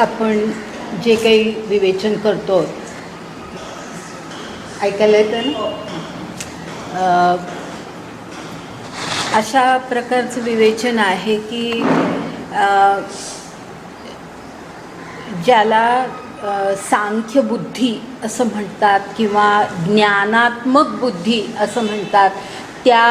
आपण जे काही विवेचन करतो, ऐकायला येतं ना, अशा प्रकारचं विवेचन आहे की ज्याला सांख्यबुद्धी असं म्हणतात किंवा ज्ञानात्मक बुद्धी असं म्हणतात, त्या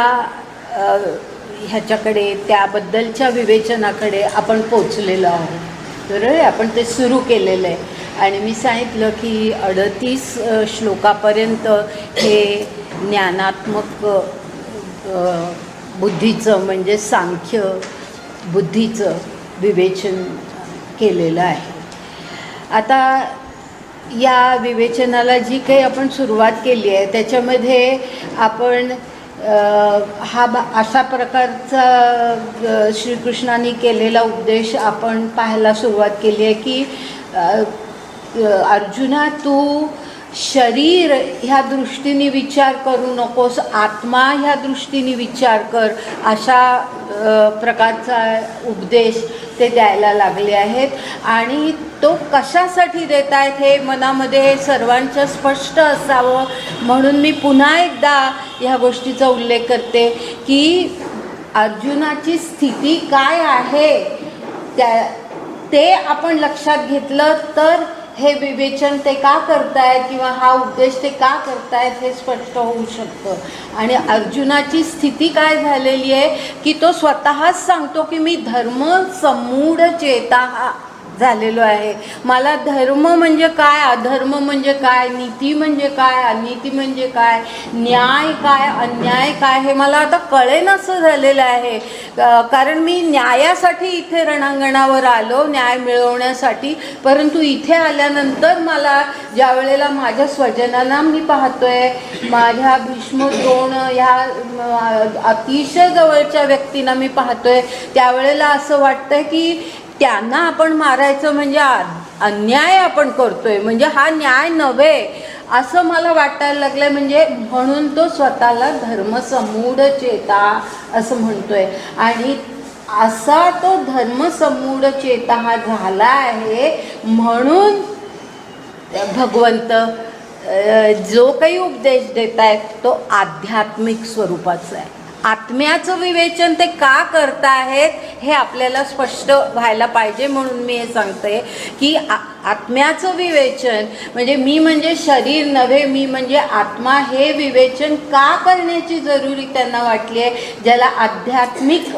ह्याच्याकडे, त्याबद्दलच्या विवेचनाकडे आपण पोचलेलो आहोत. बरोबर, आपण ते सुरू केलेलं आहे. आणि मी सांगितलं की 38 श्लोकापर्यंत हे ज्ञानात्मक बुद्धीचं म्हणजे सांख्य बुद्धीचं विवेचन केलेलं आहे. आता या विवेचनाला जी काही आपण सुरुवात केली आहे त्याच्यामध्ये आपण अशा प्रकारचा श्रीकृष्णाने केलेला उपदेश आपण पाहायला सुरुवात केली आहे की अर्जुना, तू शरीर ह्या दृष्टीने विचार करू नकोस, आत्मा ह्या दृष्टीने विचार कर, अशा प्रकारचा उपदेश ते द्यायला लागले आहेत. आणि तो कशासाठी देत आहेत हे मनामध्ये हे सर्वांचं स्पष्ट असावं म्हणून मी पुन्हा एकदा ह्या गोष्टीचा उल्लेख करते की अर्जुनाची स्थिती काय आहे ते आपण लक्षात घेतलं तर हे विवेचन ते का करतायत किंवा हा उपदेश ते का करतायत हे स्पष्ट होऊ शकतं. आणि अर्जुनाची स्थिती काय झालेली आहे की तो स्वतःच सांगतो की मी धर्म समूढ चेता झालेलो आहे. मला धर्म म्हणजे काय, अधर्म म्हणजे काय, नीती म्हणजे काय, अनीती म्हणजे काय, न्याय काय, अन्याय काय, हे मला आता कळेनासं झालेलं आहे. कारण मी न्यायासाठी इथे रणांगणावर आलो, न्याय मिळवण्यासाठी, परंतु इथे आल्यानंतर मला ज्या वेळेला माझ्या स्वजनांना मी पाहतोय, माझ्या भीष्म द्रोण ह्या अतिशय जवळच्या व्यक्तींना मी पाहतोय, त्यावेळेला असं वाटतंय की त्यांना आपण मारायचं म्हणजे अन्याय आपण करतोय, म्हणजे हा न्याय नव्हे असं मला वाटायला लागलंय. म्हणजे म्हणून तो स्वतःला धर्मसमूढ चेता असं म्हणतोय. आणि असा तो धर्मसमूढ चेता हा झाला आहे म्हणून भगवंत जो काही उपदेश देत आहेत तो आध्यात्मिक स्वरूपाचा आहे. आत्म्याचं विवेचन ते का करताहेत हे आपल्याला स्पष्ट व्हायला पाहिजे म्हणून मी हे सांगते की आत्म्याचं विवेचन म्हणजे मी म्हणजे शरीर नव्हे, मी म्हणजे आत्मा, हे विवेचन का करण्याची जरुरी त्यांना वाटली आहे, ज्याला आध्यात्मिक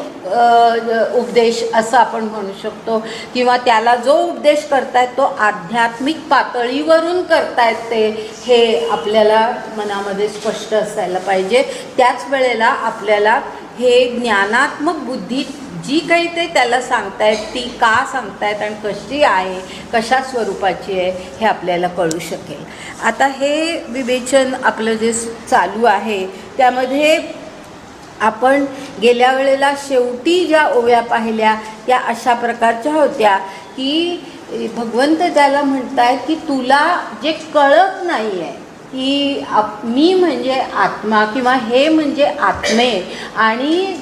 उपदेश असं आपण म्हणू शकतो. किंवा त्याला जो उपदेश करतायत तो आध्यात्मिक पातळीवरून करतायत ते, हे आपल्याला मनामध्ये स्पष्ट असायला पाहिजे. त्याच वेळेला आपल्याला हे ज्ञानात्मक बुद्धी जी काही ते त्याला सांगतायत ती का सांगतायत आणि कशी आहे, कशा स्वरूपाची आहे हे आपल्याला कळू शकेल. आता हे विवेचन आपलं जे चालू आहे त्यामध्ये आपण गेल्या वेळेला शेवटी ज्या ओव्या पाहिल्या त्या अशा प्रकारच्या होत्या की भगवंत त्याला म्हणतायत की तुला जे कळत नाही आहे की मी म्हणजे आत्मा किंवा हे म्हणजे आत्मे, आणि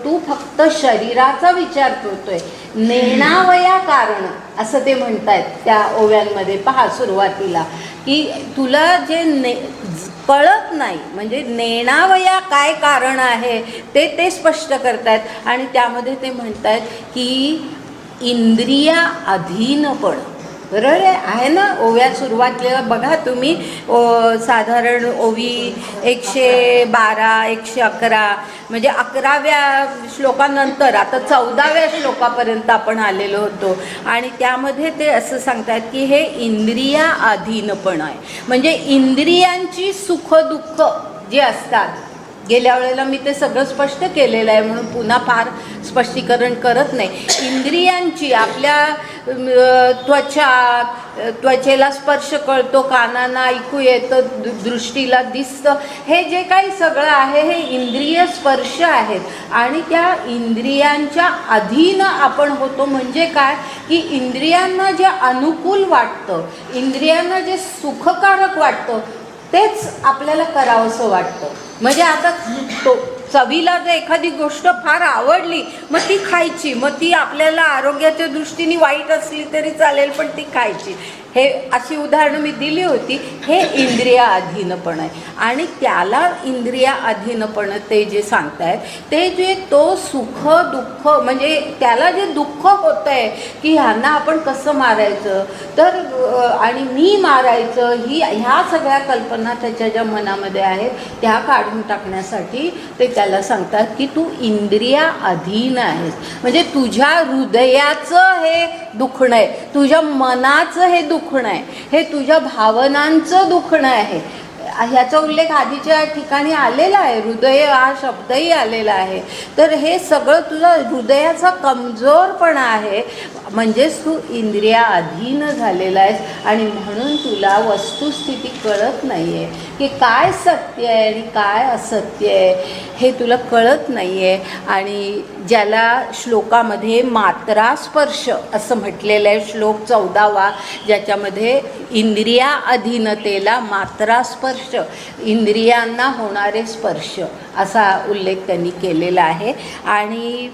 तू फक्त शरीराचा विचार करतोय, नेणावया कारण असं ते म्हणतायत त्या ओव्यांमध्ये. पहा सुरुवातीला की तुला जे कळत नाही म्हणजे नेणावया काय कारण आहे ते स्पष्ट करतायत. आणि त्यामध्ये ते म्हणतायत की इंद्रिया अधीनपण. बरोबर आहे ना, ओव्या सुरुवातीला बघा तुम्ही, साधारण ओवी 112, 111 म्हणजे 11व्या श्लोकानंतर आता 14व्या श्लोकापर्यंत आपण आलेलो होतो. आणि त्यामध्ये ते असं सांगतात की हे इंद्रिया अधीनपण आहे. म्हणजे इंद्रियांची सुख दुःख जे असतात, गेल्या वेळेला मी ते सगळं स्पष्ट केलेलं आहे म्हणून पुन्हा फार स्पष्टीकरण करत नाही. इंद्रियांची आपल्या त्वचेला स्पर्श कळतो, कानांना ऐकू येतं, दृष्टीला दिसतं, हे जे काही सगळं आहे हे इंद्रिय स्पर्श आहेत. आणि त्या इंद्रियांच्या अधीन आपण होतो. म्हणजे काय की इंद्रियांना जे अनुकूल वाटतं, इंद्रियांना जे सुखकारक वाटतं तेच आपल्याला करावंसं वाटतं. म्हणजे आता चवीला जर एखादी गोष्ट फार आवडली मग ती खायची, मग ती आपल्याला आरोग्याच्या दृष्टीने वाईट असली तरी चालेल पण ती खायची. हे अशी उदाहरणं मी दिली होती. हे इंद्रियाधीनपण आहे. आणि त्याला इंद्रियाधीनपण ते जे सांगतायत ते जे तो सुख दुःख म्हणजे त्याला जे दुःख होतं आहे की ह्यांना आपण कसं मारायचं तर आणि मी मारायचं ह्या सगळ्या कल्पना त्याच्या ज्या मनामध्ये आहेत त्या काढून टाकण्यासाठी ते त्याला सांगतात की तू इंद्रियाधीन आहेस. म्हणजे तुझ्या हृदयाचं हे दुखणं आहे, तुझ्या मनाचं हे दुखणं आहे, हे तुझ्या भावनांचं दुखणं आहे. ह्याचा उल्लेख आधीच्या ठिकाणी आलेला आहे, हृदय हा शब्दही आलेला आहे. तर हे सगळं तुझा हृदयाचा कमजोरपणा आहे. म्हणजेच तू इंद्रियाधीन झालेला आहेस आणि म्हणून तुला वस्तुस्थिती कळत नाही आहे की काय सत्य आहे आणि काय असत्य आहे हे तुला कळत नाही आहे. आणि ज्याला श्लोकामध्ये मात्रास्पर्श असं म्हटलेलं आहे, श्लोक 14वा, ज्याच्यामध्ये इंद्रियाधीनतेला मात्रास्पर्श, इंद्रियांना होणारे स्पर्श असा उल्लेख त्यांनी केलेला आहे. आणि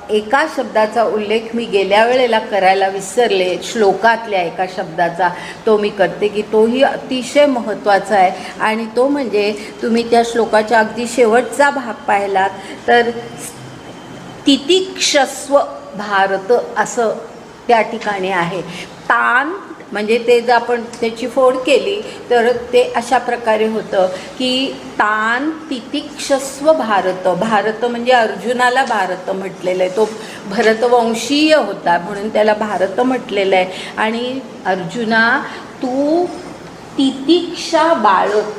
एका शब्दाचा उल्लेख मी गेल्या वेळेला करायला विसरले, श्लोकातल्या एका शब्दाचा, तो मी करते की तोही अतिशय महत्त्वाचा आहे. आणि तो म्हणजे तुम्ही त्या श्लोकाच्या अगदी शेवटचा भाग पाहिलात तर तितिक्षस्व भारत असं त्या ठिकाणी आहे. तान म्हणजे ते जर आपण त्याची फोड केली तर ते अशा प्रकारे होतं की तान तितिक्षस्व भारत. भारत म्हणजे अर्जुनाला भारत म्हटलेलं आहे, तो भरतवंशीय होता म्हणून त्याला भारत म्हटलेलं आहे. आणि अर्जुना तू तितिक्षा बाळग,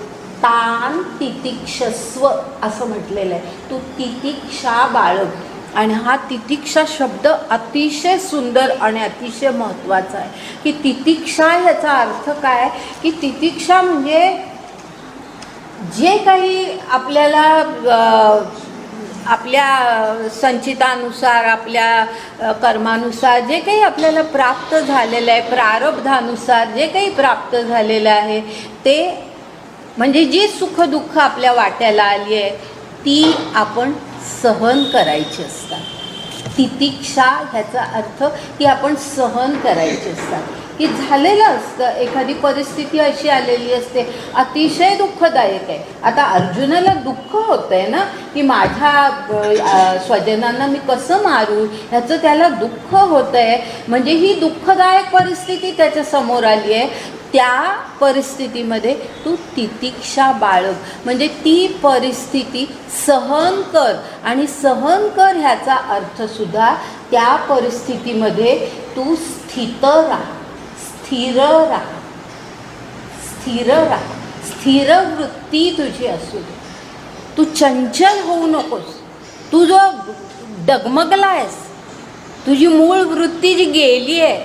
तान तितिक्षस्व असं म्हटलेलं आहे, तू तितिक्षा बाळग. आणि हा तितिक्षा शब्द अतिशय सुंदर आणि अतिशय महत्त्वाचा आहे की तितिक्षा ह्याचा अर्थ काय की तितिक्षा म्हणजे जे काही आपल्याला आपल्या संचितानुसार आपल्या कर्मानुसार जे काही आपल्याला प्राप्त झालेलं आहे, प्रारब्धानुसार जे काही प्राप्त झालेलं आहे ते म्हणजे जी सुखदुःख आपल्या वाट्याला आली आहे ती आपण सहन करायची असतात. तितिक्षा ह्याचा अर्थ की आपण सहन करायचे असतात. की झालेलं असतं, एखादी परिस्थिती अशी आलेली असते अतिशय दुःखदायक आहे. आता अर्जुनाला दुःख होतं आहे ना की माझ्या स्वजनांना मी कसं मारू ह्याचं त्याला दुःख होतं आहे. म्हणजे ही दुःखदायक परिस्थिती त्याच्या समोर आली आहे. त्या परिस्थितीमध्ये तू तितिक्षा बाळग म्हणजे ती परिस्थिती सहन कर. आणि सहन कर ह्याचा अर्थसुद्धा त्या परिस्थितीमध्ये तू स्थिर राहा, स्थिर राहा, स्थिर राहा, स्थिर वृत्ती तुझी असू दे. तू चंचल होऊ नकोस. तू जो डगमगला आहेस, तुझी मूळ वृत्ती जी गेली आहे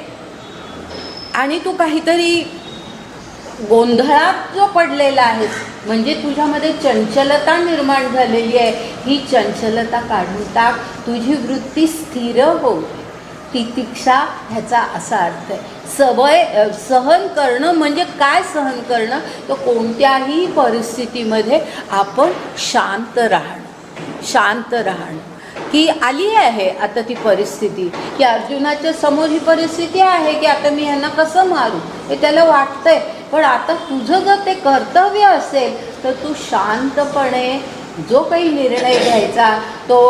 आणि तू काहीतरी गोंधळात जो पडलेला आहेस म्हणजे तुझ्यामध्ये चंचलता निर्माण झालेली आहे, ही चंचलता काढून टाक, तुझी वृत्ती स्थिर हो. तितिक्षा ह्याचा असा अर्थ आहे. सहन करणं म्हणजे काय सहन करणं तर कोणत्याही परिस्थितीमध्ये आपण शांत राहणं, शांत राहणं. की आली आहे आता ती परिस्थिती की अर्जुनाच्या समोर ही परिस्थिती आहे की आता मी ह्यांना कसं मारू हे त्याला वाटतंय. पण आता तुझं जर ते कर्तव्य असेल तर तू शांतपणे जो काही निर्णय घ्यायचा तो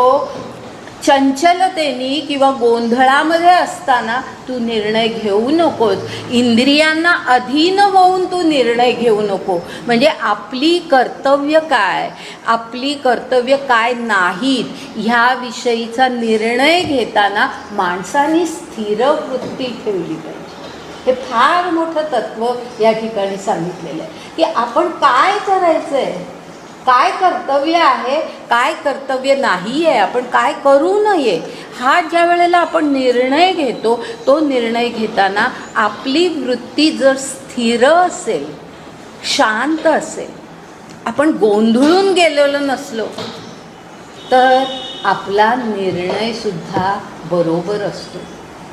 चंचलतेने किंवा गोंधळामध्ये असताना तू निर्णय घेऊ नकोस. इंद्रियांना अधीन होऊन तू निर्णय घेऊ नको. म्हणजे आपली कर्तव्य काय, आपली कर्तव्य काय नाहीत ह्याविषयीचा निर्णय घेताना माणसाने स्थिर वृत्ती ठेवली पाहिजे. हे फार मोठं तत्त्व या ठिकाणी सांगितलेलं आहे की आपण काय करायचं आहे, काय कर्तव्य आहे, काय कर्तव्य नाही आहे, आपण काय करू नये हा ज्या वेळेला आपण निर्णय घेतो तो निर्णय घेताना आपली वृत्ती जर स्थिर असेल, शांत असेल, आपण गोंधळून गेलेलो नसलो तर आपला निर्णयसुद्धा बरोबर असतो.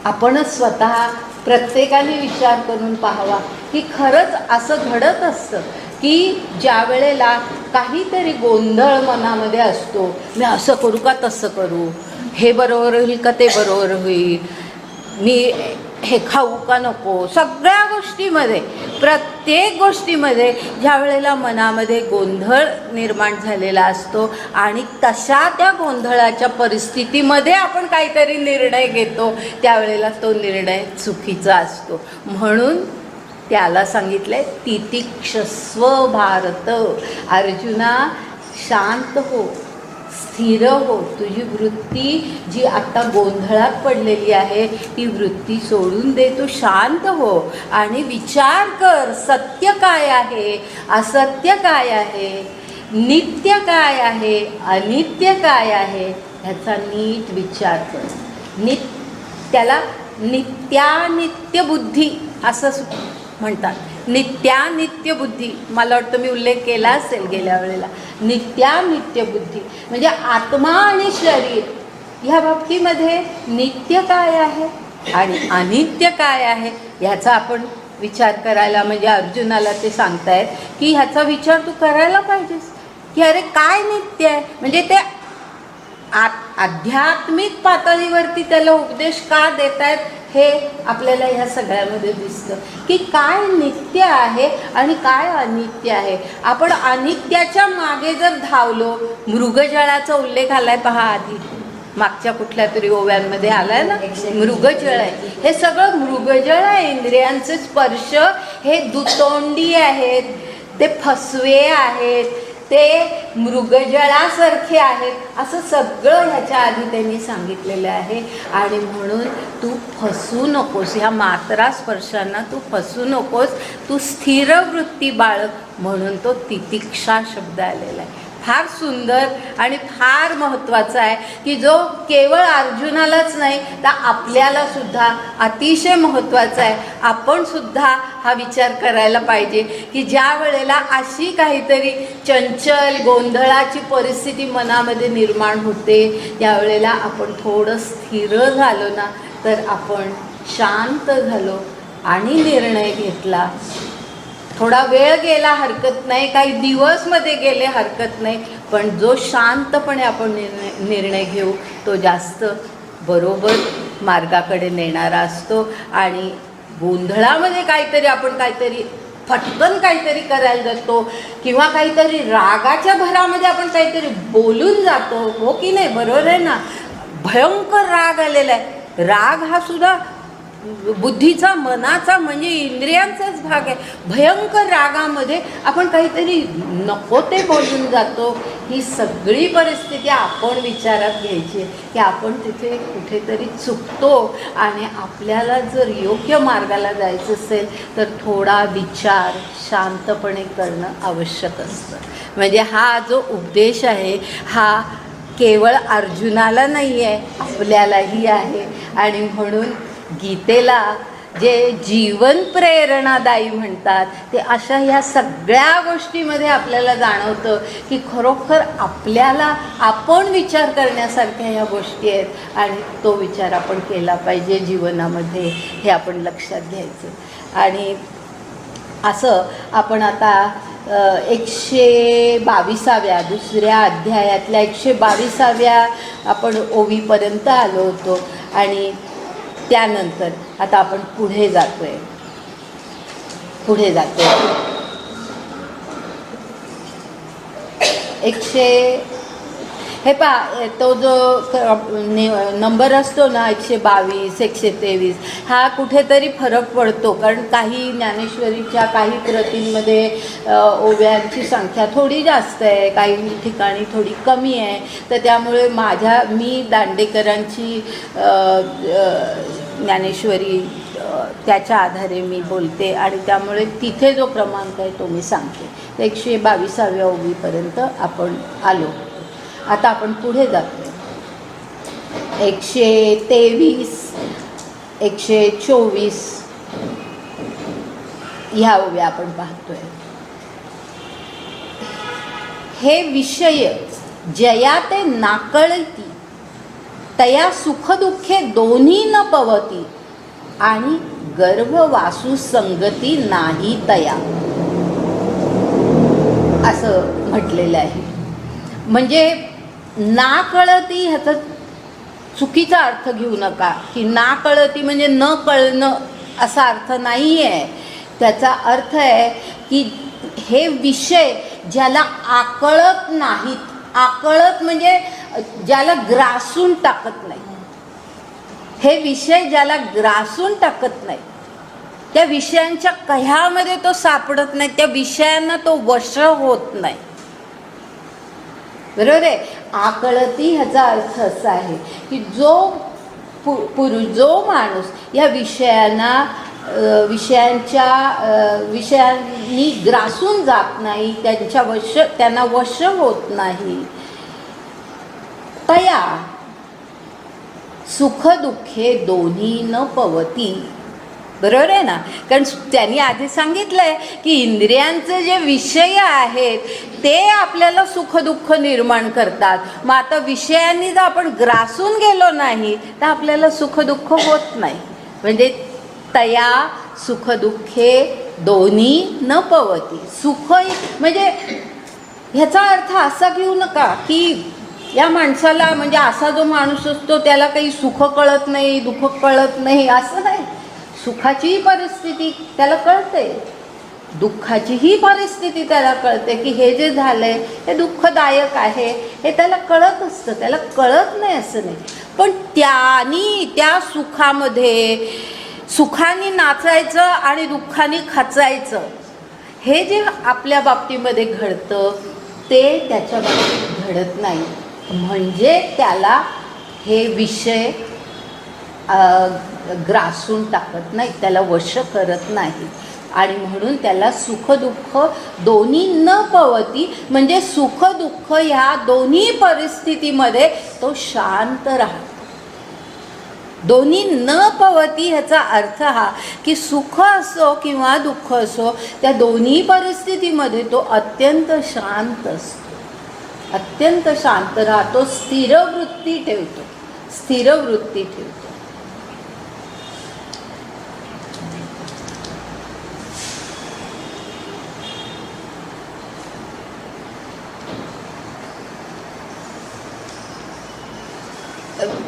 आपणच स्वतः प्रत्येकाने विचार करून पाहावा की खरंच असं घडत असतं की ज्या वेळेला काहीतरी गोंधळ मनामध्ये असतो. मी असं करू का तसं करू, हे बरोबर होईल का ते बरोबर होईल, मी हे खाऊ का नको, सगळ्या गोष्टीमध्ये, प्रत्येक गोष्टीमध्ये ज्या वेळेला मनामध्ये गोंधळ निर्माण झालेला असतो आणि तशा त्या गोंधळाच्या परिस्थितीमध्ये आपण काहीतरी निर्णय घेतो, त्यावेळेला तो निर्णय चुकीचा असतो. म्हणून त्याला सांगितलंय तितिक्षस्व भारत. अर्जुना, शांत हो, स्थिर हो. तुझी वृत्ती जी आता गोंधळात पडलेली आहे ती वृत्ती सोडून दे, तू शांत हो आणि विचार कर, सत्य काय आहे, असत्य काय आहे, नित्य काय आहे, अनित्य काय आहे, ह्याचा नीट विचार कर. त्याला नित्यानित्य बुद्धी असं म्हणतात. नित्यानित्य बुद्धी, मला वाटतं मी उल्लेख केला असेल गेल्या वेळेला. नित्यानित्य बुद्धी म्हणजे आत्मा आणि शरीर ह्या बाबतीमध्ये नित्य काय आहे आणि अनित्य काय आहे ह्याचा आपण विचार करायला, म्हणजे अर्जुनाला ते सांगतायत की ह्याचा विचार तू करायला पाहिजेस की अरे काय नित्य आहे. म्हणजे ते आध्यात्मिक पातळीवरती त्याला उपदेश का देत आहेत हे आपल्याला ह्या सगळ्यामध्ये दिसतं की काय नित्य आहे आणि काय अनित्य आहे. आपण अनित्याच्या मागे जर धावलो, मृगजळाचा उल्लेख आलाय पहा, आधी मागच्या कुठल्या तरी ओव्यांमध्ये आलाय ना, मृगजळ आहे. हे सगळं मृगजळ आहे. इंद्रियांचे स्पर्श हे दुतोंडी आहेत, ते फसवे आहेत, ते मृगजळासारखे आहेत, असं सगळं ह्याच्या आधी त्यांनी सांगितलेलं आहे. आणि म्हणून तू फसू नकोस, ह्या मात्रा स्पर्शांना तू फसू नकोस, तू स्थिर वृत्ती बाळग, म्हणून तो तितिक्षा शब्द आलेला आहे. फार सुंदर आणि फार महत्त्वाचा आहे की जो केवळ अर्जुनालाच नाही तर आपल्याला सुद्धा अतिशय महत्त्वाचा आहे. आपण सुद्धा हा विचार करायला पाहिजे की ज्या वेळेला अशी काहीतरी चंचल गोंधळाची परिस्थिती मनामध्ये निर्माण होते, त्यावेळेला आपण थोडं स्थिर झालो ना, तर आपण शांत झालो आणि निर्णय घेतला. थोडा वेळ गेला हरकत नाही, काही दिवस मध्ये गेले हरकत नाही, पण जो शांतपणे आपण निर्णय घेऊ तो जास्त बरोबर मार्गाकडे नेणारा असतो. आणि गोंधळामध्ये आपण काहीतरी फटकन काहीतरी करायला जातो किंवा काहीतरी रागाच्या भरामध्ये आपण काहीतरी बोलून जातो, हो की नाही, बरोबर आहे ना. भयंकर राग आलेला आहे. राग हा सुद्धा बुद्धीचा, मनाचा, म्हणजे इंद्रियांचाच भाग आहे. भयंकर रागामध्ये आपण काहीतरी नको ते बोलून जातो. ही सगळी परिस्थिती आपण विचारात घ्यायची की आपण तिथे कुठेतरी चुकतो आणि आपल्याला जर योग्य मार्गाला जायचं असेल तर थोडा विचार शांतपणे करणं आवश्यक असतं. म्हणजे हा जो उपदेश आहे हा केवळ अर्जुनाला नाही आहे, आपल्यालाही आहे. आणि म्हणून गीतेला जे जीवन प्रेरणादायी म्हणतात ते अशा ह्या सगळ्या गोष्टीमध्ये आपल्याला जाणवतं की खरोखर आपल्याला आपण विचार करण्यासारख्या ह्या गोष्टी आहेत आणि तो विचार आपण केला पाहिजे जीवनामध्ये, हे आपण लक्षात घ्यायचं. आणि असं आपण आता 122व्या दुसऱ्या अध्यायातल्या 122व्या आपण ओवीपर्यंत आलो होतो. आणि त्यानंतर आता आपण पुढे जातोय. हे पहा, तो जो नंबर असतो ना 122, 123, हा कुठेतरी फरक पडतो. कारण काही ज्ञानेश्वरीच्या काही प्रतींमध्ये ओव्यांची संख्या थोडी जास्त आहे, काही ठिकाणी थोडी कमी आहे. तर त्यामुळे मी दांडेकरांची ज्ञानेश्वरी त्याच्या आधारे मी बोलते आणि त्यामुळे तिथे जो क्रमांक आहे तो मी सांगते. तर 122व्या ओवीपर्यंत आपण आलो. आता आपण पुढे जातो. 123, 124 ह्या ओव्या आपण पाहतोय. हे विषय जया ते नाकळती, तया सुखदुःखे दोन्ही न पवती, आणि गर्भ वासू संगती नाही तया. असं म्हटलेलं आहे. म्हणजे ना कळती ह्याचा चुकीचा अर्थ घेऊ नका, की ना कळती म्हणजे न कळणं असा अर्थ नाही आहे. त्याचा अर्थ आहे की हे विषय ज्याला आकळत नाहीत, आकळत म्हणजे ज्याला ग्रासून टाकत नाही, हे विषय ज्याला ग्रासून टाकत नाही, त्या विषयांच्या कह्यामध्ये तो सापडत नाही, त्या विषयांना तो वश होत नाही. बरोबर आहे. आकळती ह्याचा अर्थ असा आहे की जो जो माणूस या विषयांनी ग्रासून जात नाही, त्यांना वश होत नाही, तया सुख दुःखे दोन्ही न पवती. बरोबर आहे ना. कारण त्यांनी आधी सांगितलंय की इंद्रियांचे जे विषय आहेत ते आपल्याला सुखदुःख निर्माण करतात. मग आता विषयांनी जर आपण ग्रासून गेलो नाही तर आपल्याला सुखदुःख होत नाही. म्हणजे तया सुखदुःखे दोन्ही न पवती. सुख म्हणजे ह्याचा अर्थ असा घेऊ नका की या माणसाला, म्हणजे असा जो माणूस असतो त्याला काही सुख कळत नाही, दुःख कळत नाही, असं नाही. सुखाचीही परिस्थिती त्याला कळते, दुःखाचीही परिस्थिती त्याला कळते, की हे जे झालंय हे दुःखदायक आहे हे त्याला कळत असतं, त्याला कळत नाही असं नाही. पण त्या सुखामध्ये सुखाने नाचायचं आणि दुःखाने खचायचं, हे जे आपल्या बाबतीमध्ये घडतं ते त्याच्या बाबतीत घडत नाही. म्हणजे त्याला हे विषय ग्रासून टाकत नाही, त्याला वश करत नाही. आणि म्हणून त्याला सुख दुःख दोन्ही न पवती, म्हणजे सुख दुःख ह्या दोन्ही परिस्थितीमध्ये तो शांत राहतो. दोन्ही न पवती ह्याचा अर्थ हा की सुख असो किंवा दुःख असो, त्या दोन्ही परिस्थितीमध्ये तो अत्यंत शांत असतो, अत्यंत शांत राहतो, स्थिर वृत्ती ठेवतो, स्थिर वृत्ती ठेवतो.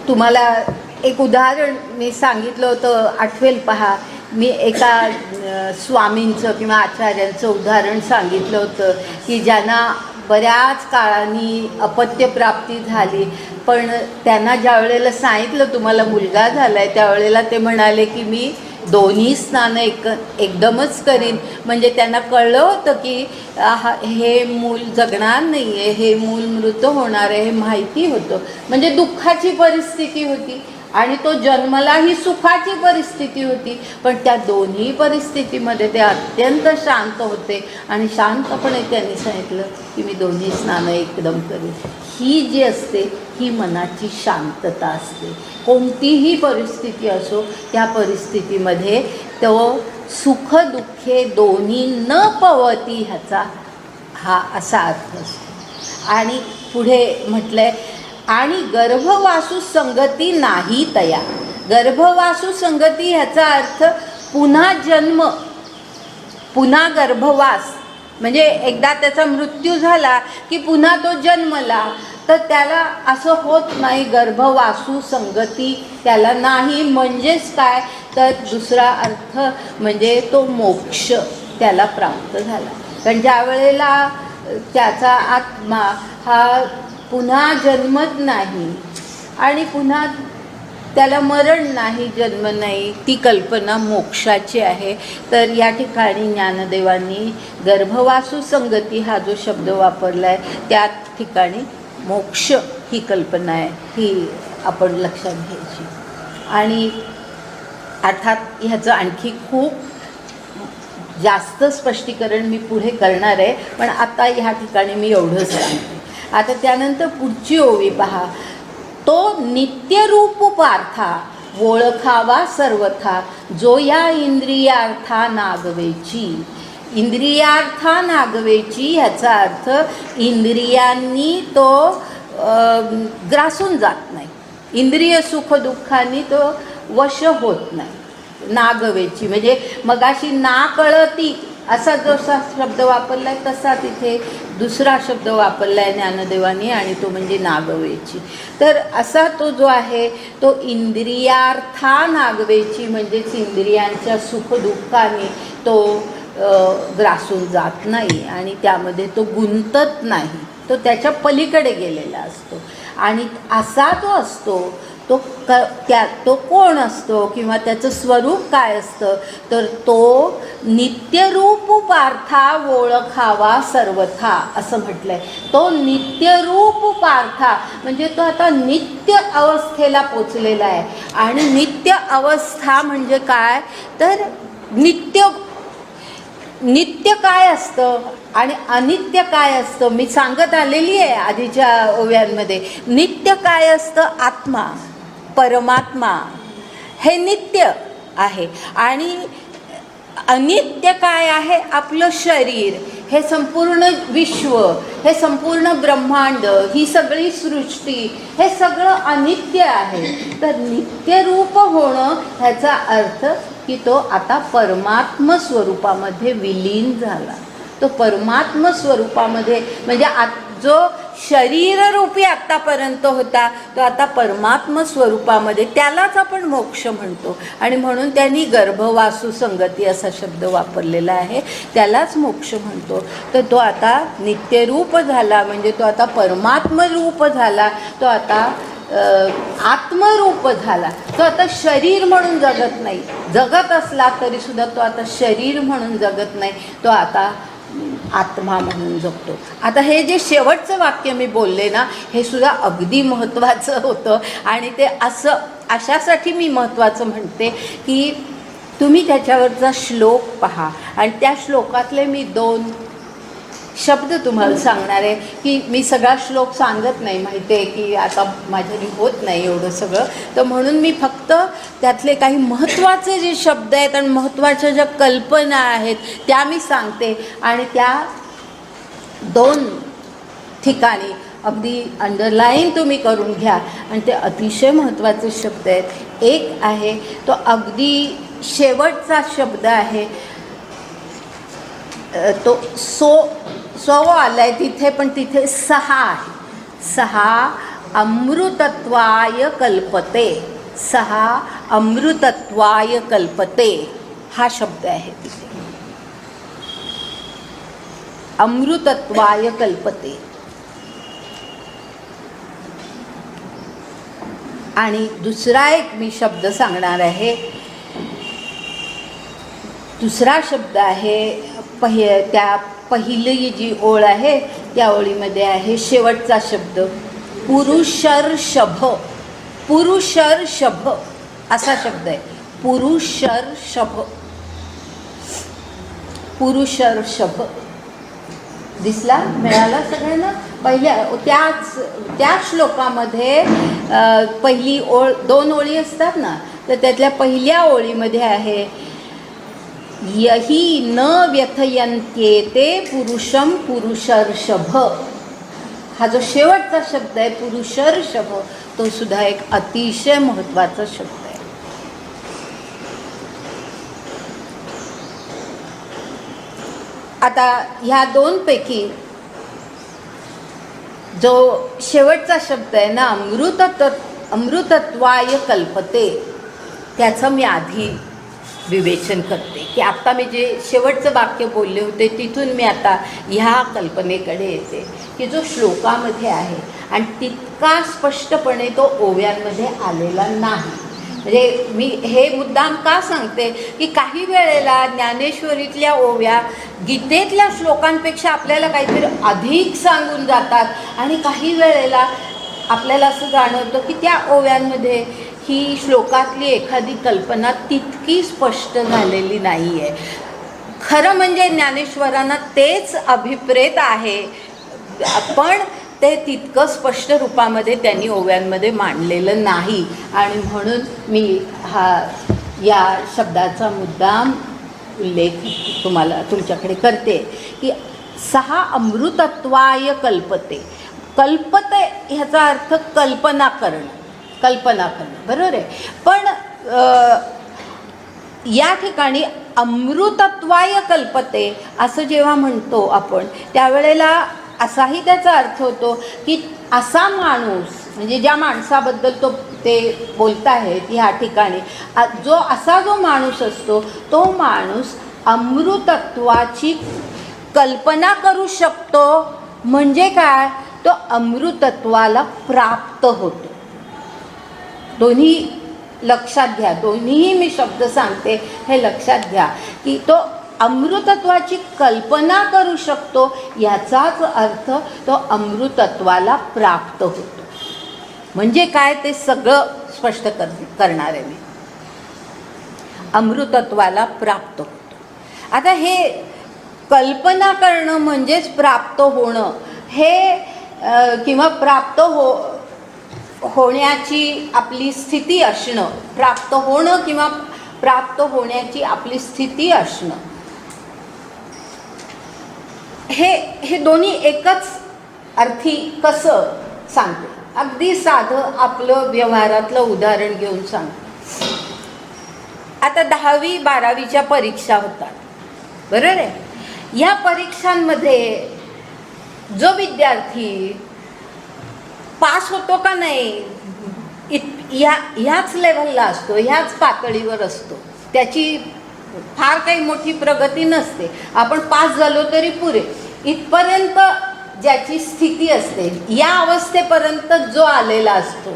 तुम्हाला एक उदाहरण मी सांगितलं होतं, आठवेल पहा. मी एका स्वामींचं किंवा आचार्यांचं उदाहरण सांगितलं होतं की ज्यांना बऱ्याच काळाने अपत्यप्राप्ती झाली, पण त्यांना ज्या वेळेला सांगितलं तुम्हाला मुलगा झाला आहे, त्यावेळेला ते म्हणाले की मी दोन्ही स्नानं एकदमच करीन. म्हणजे त्यांना कळलं होतं की हे मूल जगणार नाही आहे, हे मूल मृत होणार आहे, हे माहिती होतं. म्हणजे दुःखाची परिस्थिती होती आणि तो जन्मला ही सुखाची परिस्थिती होती. पण त्या दोन्ही परिस्थितीमध्ये ते अत्यंत शांत होते आणि शांतपणे त्यांनी सांगितलं की मी दोन्ही स्नानं एकदम करेन. ही जी असते ही मनाची शांतता असते. कोणतीही परिस्थिती असो त्या परिस्थितीमध्ये तो सुख दुःखे दोन्ही न पवती ह्याचा हा असा अर्थ असतो. आणि पुढे म्हटलंय आणि गर्भवासू संगती नाही तया. गर्भवासू संगती ह्याचा अर्थ पुन्हा जन्म, पुन्हा गर्भवास. म्हणजे एकदा त्याचा मृत्यू झाला की पुन्हा तो जन्मला तर त्याला असं होत नाही. गर्भवासू संगती त्याला नाही. म्हणजेच काय तर दुसरा अर्थ म्हणजे तो मोक्ष त्याला प्राप्त झाला. कारण ज्या वेळेला त्याचा आत्मा हा पुन्हा जन्मत नाही आणि पुन्हा त्याला मरण नाही, जन्म नाही, ती कल्पना मोक्षाची आहे. तर या ठिकाणी ज्ञानदेवांनी गर्भवासू संगती हा जो शब्द वापरला आहे त्या ठिकाणी मोक्ष ही कल्पना आहे, ही आपण लक्षात घ्यायची. आणि अर्थात ह्याचं आणखी खूप जास्त स्पष्टीकरण मी पुढे करणार आहे, पण आता ह्या ठिकाणी मी एवढंच सांगते. आता त्यानंतर पुढची ओवी पहा. तो नित्यरूप पार्था ओळखावा सर्वथा, जो या इंद्रियार्था नागवेची. इंद्रियार्था नागवेची ह्याचा अर्थ इंद्रियांनी तो ग्रासून जात नाही, इंद्रिय सुख दुःखांनी तो वश होत नाही. नागवेची, म्हणजे मगाशी ना कळती असा जसा शब्द वापरला आहे तसा तिथे दुसरा शब्द वापरला आहे ज्ञानदेवानी, आणि तो म्हणजे नागवेची. तर असा तो जो आहे तो इंद्रियार्था नागवेची, म्हणजेच इंद्रियांच्या सुखदुःखाने तो ग्रासून जात नाही आणि त्यामध्ये तो गुंतत नाही, तो त्याच्या पलीकडे गेलेला असतो. आणि असा तो असतो तो कोण असतो किंवा त्याचं स्वरूप काय असतं, तर तो नित्यरूप पार्था ओळखावा सर्वथा असं म्हटलंय. तो नित्यरूप पार्था म्हणजे तो आता नित्य अवस्थेला पोचलेला आहे. आणि नित्य अवस्था म्हणजे काय, तर नित्य काय असतं आणि अनित्य काय असतं मी सांगत आलेली आहे आधीच्या ओव्यांमध्ये. नित्य काय असतं, आत्मा परमात्मा हे नित्य आहे. आणि अनित्य काय आहे, आपलं शरीर, हे संपूर्ण विश्व, हे संपूर्ण ब्रह्मांड, ही सगळी सृष्टी, हे सगळं अनित्य आहे. तर नित्यरूप होणं ह्याचा अर्थ की तो आता परमात्म स्वरूपामध्ये विलीन झाला. तो परमात्म स्वरूपामध्ये म्हणजे जो शरीररूपी आत्तापर्यंत होता तो आता परमात्म स्वरूपामध्ये, त्यालाच आपण मोक्ष म्हणतो. आणि म्हणून त्यांनी गर्भवासू संगती असा शब्द वापरलेला आहे, त्यालाच मोक्ष म्हणतो. तर तो आता नित्यरूप झाला, म्हणजे तो आता परमात्मरूप झाला, तो आता आत्मरूप झाला. तो आता शरीर म्हणून जगत नाही, जगत असला तरीसुद्धा तो आता शरीर म्हणून जगत नाही, तो आता आत्मा म्हणून जगतो. आता हे जे शेवटचं वाक्य मी बोलले ना, हे सुद्धा अगदी महत्त्वाचं होतं. आणि ते अशासाठी मी महत्त्वाचं म्हणते की तुम्ही त्याच्यावरचा श्लोक पहा, आणि त्या श्लोकातले मी 2 शब्द तुम्हाला सांगणार आहे. की मी सगळा श्लोक सांगत नाही, माहिती आहे की आता माझ्याने होत नाही एवढं सगळं, तर म्हणून मी फक्त त्यातले काही महत्त्वाचे जे शब्द आहेत आणि महत्त्वाच्या ज्या कल्पना आहेत त्या मी सांगते. आणि त्या 2 ठिकाणी अगदी अंडरलाईन तुम्ही करून घ्या, आणि ते अतिशय महत्त्वाचे शब्द आहेत. एक आहे तो अगदी शेवटचा शब्द आहे, तो सो आला आहे तिथे, पण तिथे 6 आहे. 6 अमृतत्वाय कल्पते, 6 अमृतत्वाय कल्पते हा शब्द आहे तिथे. अमृतत्वाय कल्पते. आणि दुसरा एक मी शब्द सांगणार आहे. दुसरा शब्द आहे त्या पहिली जी ओळ आहे त्या ओळीमध्ये आहे शेवटचा शब्द पुरुषर्षभ. पुरुषर्षभ असा शब्द आहे, पुरुषर्षभ. पुरुषर्षभ दिसला, मिळाला सगळ्यांना. पहिल्या त्याच श्लोकामध्ये पहिली ओळ 2 ओळी असतात ना, तर त्यातल्या पहिल्या ओळीमध्ये आहे यही न व्यथयन्त्येते पुरुषम पुरुषर्षभ. हा जो शेवटचा शब्द आहे पुरुषर्षभ, तो सुद्धा एक अतिशय महत्त्वाचा शब्द आहे. आता ह्या 2 पैकी जो शेवटचा शब्द आहे ना, अमृतत्वाय कल्पते, त्याचं मी आधी विवेचन करते की आत्ता मी जे शेवटचं वाक्य बोलले होते तिथून मी आता ह्या कल्पनेकडे येते की जो श्लोकामध्ये आहे आणि तितका स्पष्टपणे तो ओव्यांमध्ये आलेला नाही. म्हणजे मी हे मुद्दाम का सांगते की काही वेळेला ज्ञानेश्वरीतल्या ओव्या गीतेतल्या श्लोकांपेक्षा आपल्याला काहीतरी अधिक सांगून जातात, आणि काही वेळेला आपल्याला असं जाणवतं की त्या ओव्यांमध्ये ही श्लोकातली एखादी कल्पना तितकी स्पष्ट झालेली नाही आहे. खरं म्हणजे ज्ञानेश्वरांना तेच अभिप्रेत आहे, पण ते तितकं स्पष्ट रूपामध्ये त्यांनी ओव्यांमध्ये मांडलेलं नाही. आणि म्हणून मी या शब्दाचा मुद्दाम उल्लेख तुमच्याकडे करते की 6 अमृतत्वाय कल्पते. कल्पते ह्याचा अर्थ कल्पना करणं, बरोबर आहे. पण या ठिकाणी अमृतत्वाय कल्पते असं जेव्हा म्हणतो आपण, त्यावेळेला असाही त्याचा अर्थ होतो की असा माणूस, म्हणजे ज्या माणसाबद्दल ते बोलत आहेत ह्या ठिकाणी, जो माणूस असतो तो माणूस अमृतत्वाची कल्पना करू शकतो. म्हणजे काय, तो अमृतत्वाला प्राप्त होतो. दोन्ही लक्षात घ्या, दोन्हीही मी शब्द सांगते हे लक्षात घ्या की तो अमृतत्वाची कल्पना करू शकतो, याचाच अर्थ तो अमृतत्वाला प्राप्त होतो. म्हणजे काय ते सगळं स्पष्ट करणार आहे मी. अमृतत्वाला प्राप्त होतो. आता हे कल्पना करणं म्हणजेच प्राप्त होणं, हे किंवा प्राप्त होण्याची आपली स्थिती असणं, प्राप्त होणं किंवा प्राप्त होण्याची आपली स्थिती असणं, हे दोन्ही एकच अर्थी कसं सांगते. अगदी साधं आपलं व्यवहारातलं उदाहरण घेऊन सांगते. आता 10वी 12वीच्या परीक्षा होतात, बरोबर आहे. या परीक्षांमध्ये जो विद्यार्थी पास होतो का नाही ह्याच लेव्हलला असतो, ह्याच पातळीवर असतो, त्याची फार काही मोठी प्रगती नसते. आपण पास झालो तरी पुरे, इथपर्यंत ज्याची स्थिती असते, या अवस्थेपर्यंत जो आलेला असतो,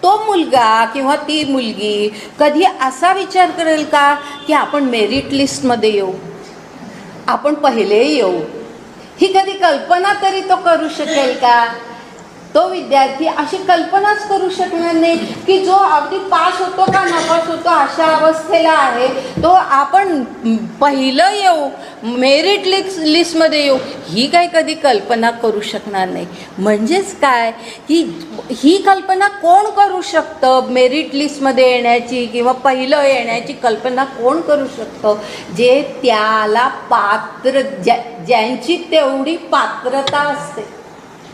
तो मुलगा किंवा ती मुलगी कधी असा विचार करेल का की आपण मेरिट लिस्टमध्ये येऊ, आपण पहिले येऊ, ही कधी कल्पना तरी तो करू शकेल का? तो विद्यार्थी अशी कल्पनाच करू शकणार नाही की जो अगदी पास होतो का नापास होतो अशा अवस्थेला आहे, तो आपण पहिलं येऊ, मेरिट लिस्टमध्ये येऊ, ही काही कधी कल्पना करू शकणार नाही. म्हणजेच काय की ही कल्पना कोण करू शकतं, मेरिट लिस्टमध्ये येण्याची किंवा पहिलं येण्याची कल्पना कोण करू शकतं? जे त्याला पात्र, ज्यांची तेवढी पात्रता असते,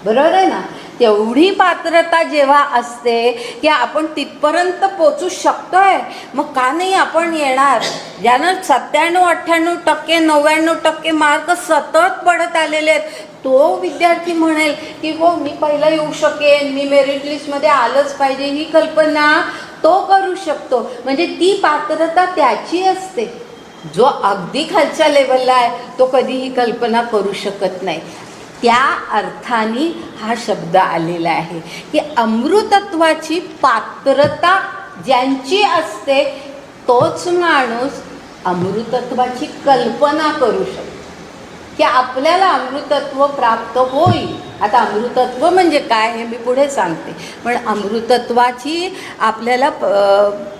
बरोबर आहे ना. तेवढी पात्रता जेव्हा असते की आपण तिथपर्यंत पोचू शकतोय, मग का नाही आपण येणार? ज्यानं 97-98% 99% मार्क सतत पडत आलेले आहेत, तो विद्यार्थी म्हणेल की हो मी पहिला येऊ शकेन, मी मेरिट लिस्टमध्ये आलंच पाहिजे, ही कल्पना तो करू शकतो. म्हणजे ती पात्रता त्याची असते. जो अगदी खालच्या लेवलला आहे तो कधी ही कल्पना करू शकत नाही. त्या अर्थाने हा शब्द आलेला आहे की अमृतत्वाची पात्रता ज्यांची असते तोच माणूस अमृतत्वाची कल्पना करू शकतो की आपल्याला अमृतत्व प्राप्त होईल. आता अमृतत्व म्हणजे काय हे मी पुढे सांगते, पण अमृतत्वाची आपल्याला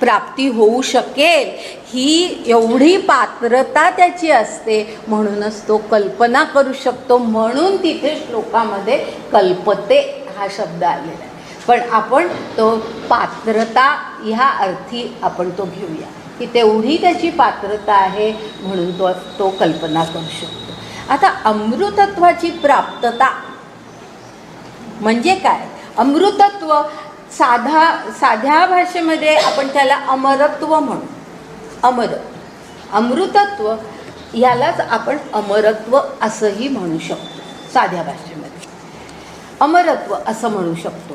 प्राप्ती होऊ शकेल ही एवढी पात्रता त्याची असते, म्हणूनच तो कल्पना करू शकतो. म्हणून तिथे श्लोकामध्ये कल्पते हा शब्द आलेला आहे. पण आपण तो पात्रता ह्या अर्थी आपण तो घेऊया की तेवढी त्याची पात्रता आहे म्हणून तो कल्पना करू शकतो. आता अमृतत्वाची प्राप्तता म्हणजे काय? अमृतत्व साध्या भाषेमध्ये आपण त्याला अमरत्व म्हणू. अमृतत्व यालाच आपण अमरत्व असंही म्हणू शकतो. साध्या भाषेमध्ये अमरत्व असं म्हणू शकतो.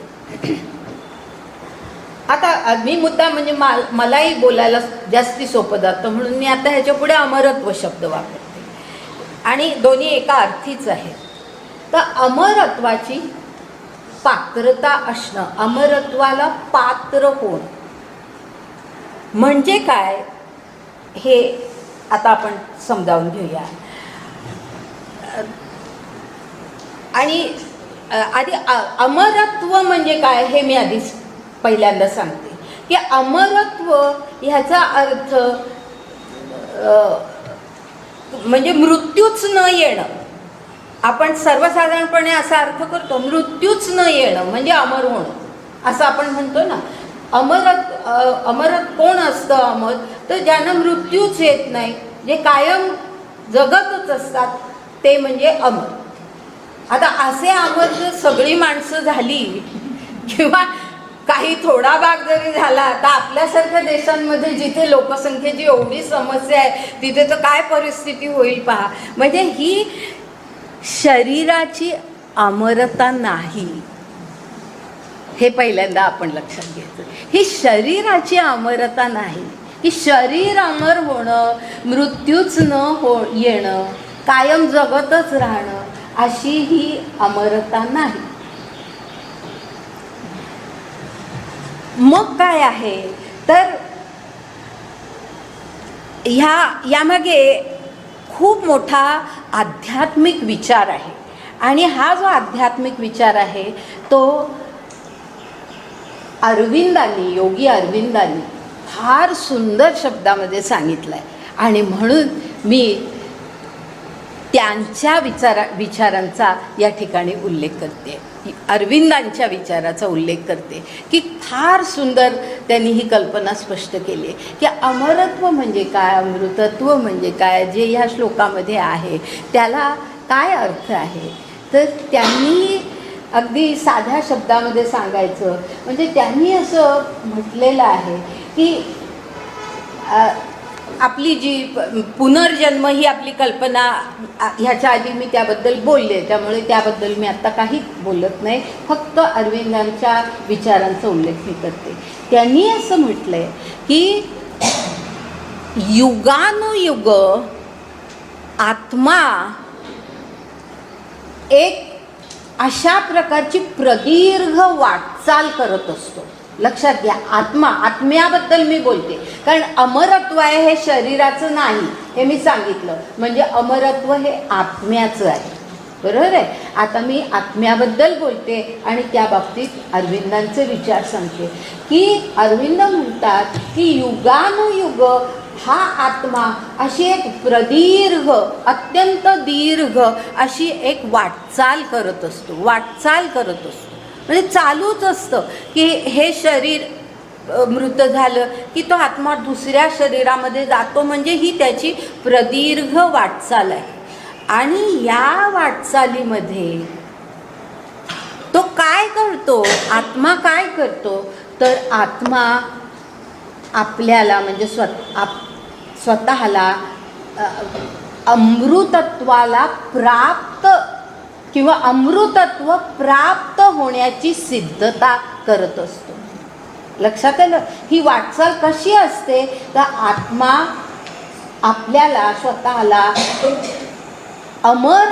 आता मी मुद्दा म्हणजे मलाही बोलायला जास्ती सोपं जातं म्हणून मी आता ह्याच्या पुढे अमरत्व शब्द वापरते आणि दोन्ही एका अर्थीच आहेत. तर अमरत्वाची पात्रता असणं, अमरत्वाला पात्र होणं म्हणजे काय हे आता आपण समजावून घेऊया. आणि आधी अमरत्व म्हणजे काय हे मी आधीच पहिल्यांदा सांगते की अमरत्व ह्याचा अर्थ म्हणजे मृत्यूच न येणं. आपण सर्वसाधारणपणे असा अर्थ करतो, मृत्यूच न येणं म्हणजे अमर होणं असं आपण म्हणतो ना. अमरत कोण असतं? अमर तर ज्यांना मृत्यूच येत नाही, जे कायम जगतच असतात ते म्हणजे अमर. आता असे अमर जर सगळी माणसं झाली किंवा काही थोडा भाग जरी झाला तर आपल्यासारख्या देशांमध्ये जिथे लोकसंख्येची एवढी समस्या आहे तिथे तर काय परिस्थिती होईल पहा. म्हणजे ही शरीराची अमरता नाही, हे पहिल्यांदा आपण लक्षात घ्यायचं. ही शरीराची अमरता नाही, की शरीर अमर होणं, मृत्यूच न येणं, कायम जगतच राहणं, अशी ही अमरता नाही. मग काय आहे तर यामागे खूप मोठा आध्यात्मिक विचार आहे. आणि हा जो आध्यात्मिक विचार आहे तो अरविंदांनी, योगी अरविंदांनी फार सुंदर शब्दामध्ये सांगितला आहे. आणि म्हणून मी त्यांच्या विचारांचा या ठिकाणी उल्लेख करते, अरविंदांच्या विचाराचा उल्लेख करते, की फार सुंदर त्यांनी ही कल्पना स्पष्ट केली आहे की अमरत्व म्हणजे काय, अमृतत्व म्हणजे काय, जे ह्या श्लोकामध्ये आहे त्याला काय अर्थ आहे. तर त्यांनी अगदी साध्या शब्दामध्ये सांगायचं म्हणजे त्यांनी असं म्हटलेलं आहे की आपली जी पुनर्जन्म ही आपली कल्पना, ह्याच्या आधी मी त्याबद्दल बोलले, त्यामुळे त्याबद्दल मी आत्ता काही बोलत नाही, फक्त अरविंदांच्या विचारांचा उल्लेख मी करते. त्यांनी असं म्हटलं आहे की युगानुयुग आत्मा एक अशा प्रकारची प्रदीर्घ वाटचाल करत असतो. लक्षात घ्या, आत्म्याबद्दल मी बोलते, कारण अमरत्व आहे हे शरीराचं नाही, हे मी सांगितलं. म्हणजे अमरत्व हे आत्म्याचं आहे, बरोबर आहे. आता मी आत्म्याबद्दल बोलते आणि त्या बाबतीत अरविंदांचे विचार सांगते की अरविंद म्हणतात की युगानुयुग हा आत्मा अशी एक प्रदीर्घ, अत्यंत दीर्घ अशी एक वाटचाल करत असतो. म्हणजे चालूच असतं की हे शरीर मृत झालं की तो आत्मा दुसऱ्या शरीरामध्ये जातो, म्हणजे ही त्याची प्रदीर्घ वाटचाल आहे. आणि या वाटचालीमध्ये तो काय करतो, आत्मा काय करतो, तर आत्मा आपल्याला म्हणजे स्वतःला अमृतत्वाला प्राप्त किंवा अमृतत्व प्राप्त होण्याची सिद्धता करत असतो. लक्षात आलं. ही वाटचाल कशी असते तर आत्मा आपल्याला स्वतःला अमर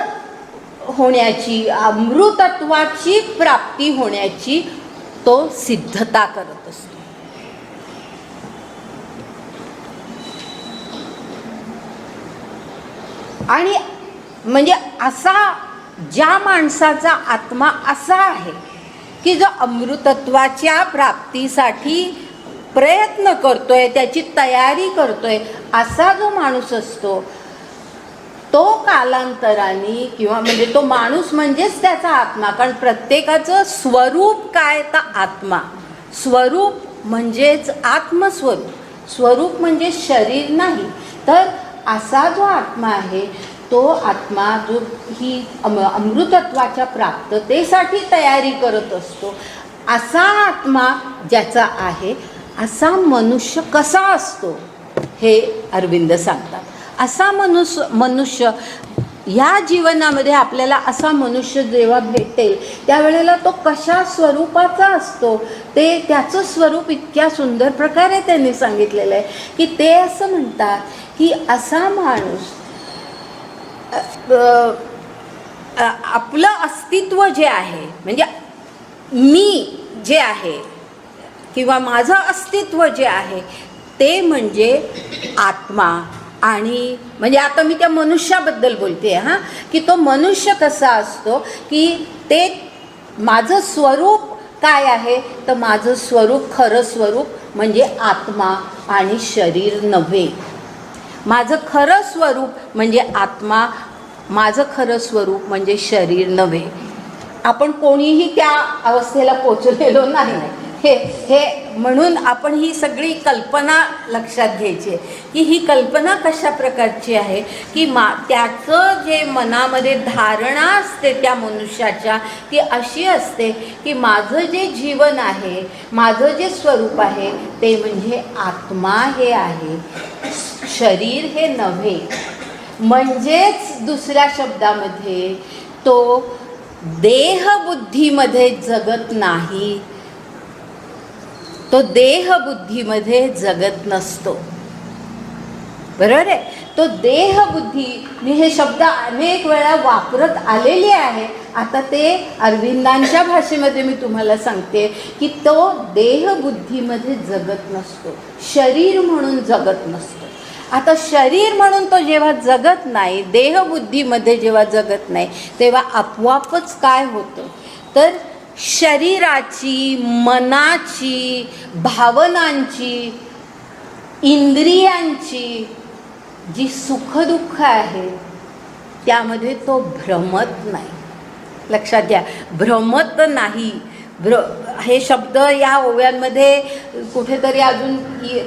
होण्याची, अमृतत्वाची प्राप्ती होण्याची तो सिद्धता करत असतो. आणि म्हणजे असा ज्या माणसाचा आत्मा असा आहे की जो अमृतत्वाच्या प्राप्तीसाठी प्रयत्न करतोय, त्याची तयारी करतोय, असा जो माणूस असतो तो कालांतराने किंवा म्हणजे तो माणूस म्हणजेच त्याचा आत्मा, कारण प्रत्येकाचं स्वरूप काय तर आत्मा. स्वरूप म्हणजेच आत्मस्वरूप, स्वरूप म्हणजे शरीर नाही. तर असा जो आत्मा आहे तो आत्मा जो ही अमृतत्वाच्या प्राप्ततेसाठी तयारी करत असतो, असा आत्मा ज्याचा आहे, असा मनुष्य कसा असतो हे अरविंद सांगतात. असा मनुष्य ह्या जीवनामध्ये आपल्याला असा मनुष्य जेव्हा भेटेल त्यावेळेला तो कशा स्वरूपाचा असतो ते त्याचं स्वरूप इतक्या सुंदर प्रकारे त्यांनी सांगितलेलं आहे की ते असं म्हणतात की असा माणूस आपलं अस्तित्व जे आहे, म्हणजे मी जे आहे किंवा माझं अस्तित्व जे आहे ते म्हणजे आत्मा. आणि म्हणजे आता मी त्या मनुष्याबद्दल बोलते हां, की तो मनुष्य कसा असतो की ते माझं स्वरूप काय आहे तर माझं स्वरूप, खरं स्वरूप म्हणजे आत्मा आणि शरीर नव्हे. माझं खरं स्वरूप म्हणजे आत्मा, माझं खरं स्वरूप म्हणजे शरीर नव्हे. आपण कोणीही त्या अवस्थेला पोचलेलो नाही, हे हे म्हणून आपण ही सगळी कल्पना लक्षात घ्यायची आहे की ही कल्पना कशा प्रकारची आहे की त्याचं जे मनामध्ये धारणा असते त्या मनुष्याच्या ती अशी असते की माझं जे जीवन आहे, माझं जे स्वरूप आहे ते म्हणजे आत्मा हे आहे, शरीर हे नव्हे. म्हणजेच दुसऱ्या शब्दामध्ये तो देहबुद्धीमध्ये जगत नाही, तो देहबुद्धीमध्ये जगत नसतो. बरोबर आहे. तो देहबुद्धी, मी हे शब्द अनेक वेळा वापरत आलेले आहे. आता ते अरविंदांच्या भाषेमध्ये मी तुम्हाला सांगते की तो देहबुद्धीमध्ये जगत नसतो, शरीर म्हणून जगत नसतो. आता शरीर म्हणून तो जेव्हा जगत नाही, देहबुद्धीमध्ये जेव्हा जगत नाही, तेव्हा आपोआपच काय होतं तर शरीराची, मनाची, भावनांची, इंद्रियांची जी सुखदुःख आहेत त्यामध्ये तो भ्रमत नाही. लक्षात घ्या, भ्रमत नाही. हे शब्द या ओव्यांमध्ये कुठेतरी अजून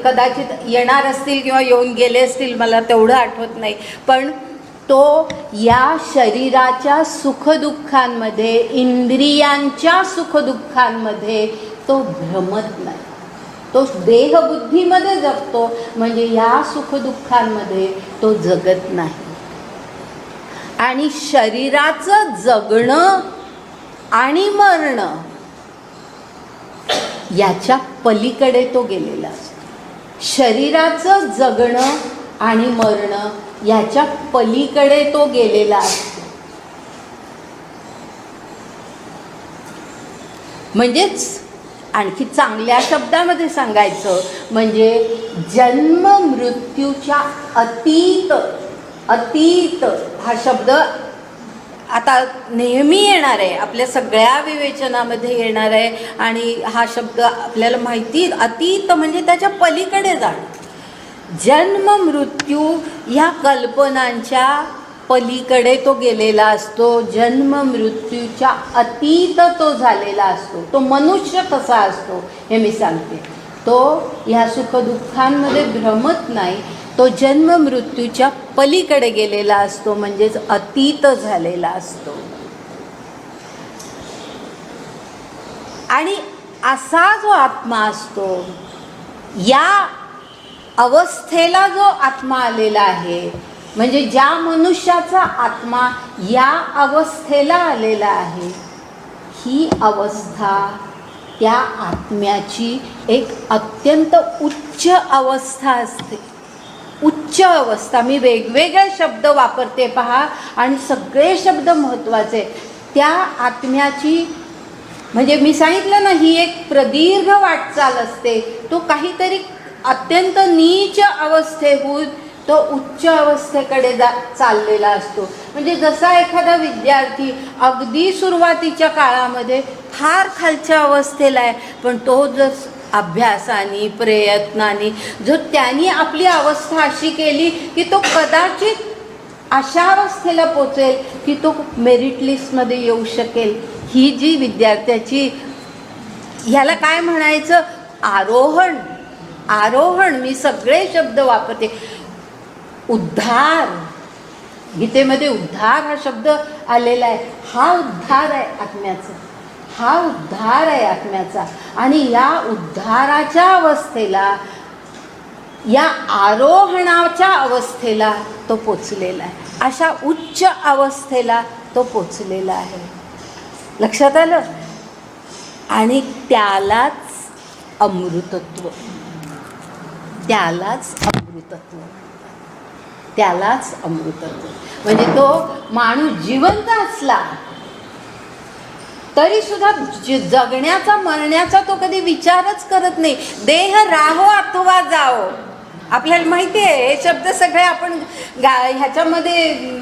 कदाचित येणार असतील किंवा येऊन गेले असतील, मला तेवढं आठवत नाही. पण तो या शरीराच्या सुखदुःखांमध्ये, इंद्रियांच्या सुखदुःखांमध्ये तो भ्रमत नाही. तो देहबुद्धीमध्ये जगतो, म्हणजे या सुखदुःखांमध्ये तो जगत नाही. आणि शरीराचं जगणं आणि मरणं याच्या पलीकडे तो गेलेला असतो. शरीराचं जगणं आणि मरणं याच्या पलीकडे तो गेलेला असतो. म्हणजेच आणखी चांगल्या शब्दामध्ये सांगायचं म्हणजे जन्म मृत्यूच्या अतीत, अतीत हा शब्द आता नेहमी येणार आहे, आपल्या सगळ्या विवेचनामध्ये येणार आहे. आणि हा शब्द आपल्याला माहिती, अतीत म्हणजे त्याच्या पलीकडे जाणं. जन्म मृत्यू ह्या कल्पनांच्या पलीकडे तो गेलेला असतो, जन्म मृत्यूच्या अतीत तो झालेला असतो. तो मनुष्य कसा असतो हे मी सांगते. तो ह्या सुखदुःखांमध्ये भ्रमत नाही, तो जन्म मृत्यूच्या पलीकडे गेलेला असतो, म्हणजेच अतीत झालेला असतो. आणि असा जो आत्मा असतो, या अवस्थेला जो आत्मा आलेला आहे, म्हणजे ज्या मनुष्याचा आत्मा या अवस्थेला आलेला आहे, ही अवस्था त्या आत्म्याची एक अत्यंत उच्च अवस्था असते. उच्च अवस्था, मी वेगवेगळे शब्द वापरते पहा, आणि सगळे शब्द महत्त्वाचे. त्या आत्म्याची म्हणजे मी सांगितलं ना, ही एक प्रदीर्घ वाटचाल असते. तो काहीतरी अत्यंत नीच अवस्थेहून तो उच्च अवस्थेकडे चाललेला असतो. म्हणजे जसा एखादा विद्यार्थी अगदी सुरुवातीच्या काळामध्ये फार खालच्या अवस्थेला आहे, पण तो जर अभ्यासाने, प्रयत्नाने जर त्यांनी आपली अवस्था अशी केली की तो कदाचित अशा अवस्थेला पोचेल की तो मेरिट लिस्टमध्ये येऊ शकेल. ही जी विद्यार्थ्याची, ह्याला काय म्हणायचं, आरोहण. आरोहण, मी सगळे शब्द वापरते. उद्धार, गीतेमध्ये उद्धार हा शब्द आलेला आहे. हा उद्धार आहे आत्म्याचा, हा उद्धार आहे आत्म्याचा. आणि या उद्धाराच्या अवस्थेला, या आरोहणाच्या अवस्थेला तो पोचलेला आहे. अशा उच्च अवस्थेला तो पोचलेला आहे. लक्षात आलं. आणि त्यालाच अमृतत्व, त्यालाच अमृतत्व, त्यालाच अमृतत्व. म्हणजे तो माणूस जिवंत असला तरी सुद्धा जगण्याचा, मरण्याचा तो कधी विचारच करत नाही. देह राहो अथवा जाओ, आपल्याला माहिती आहे हे शब्द सगळे आपण ह्याच्यामध्ये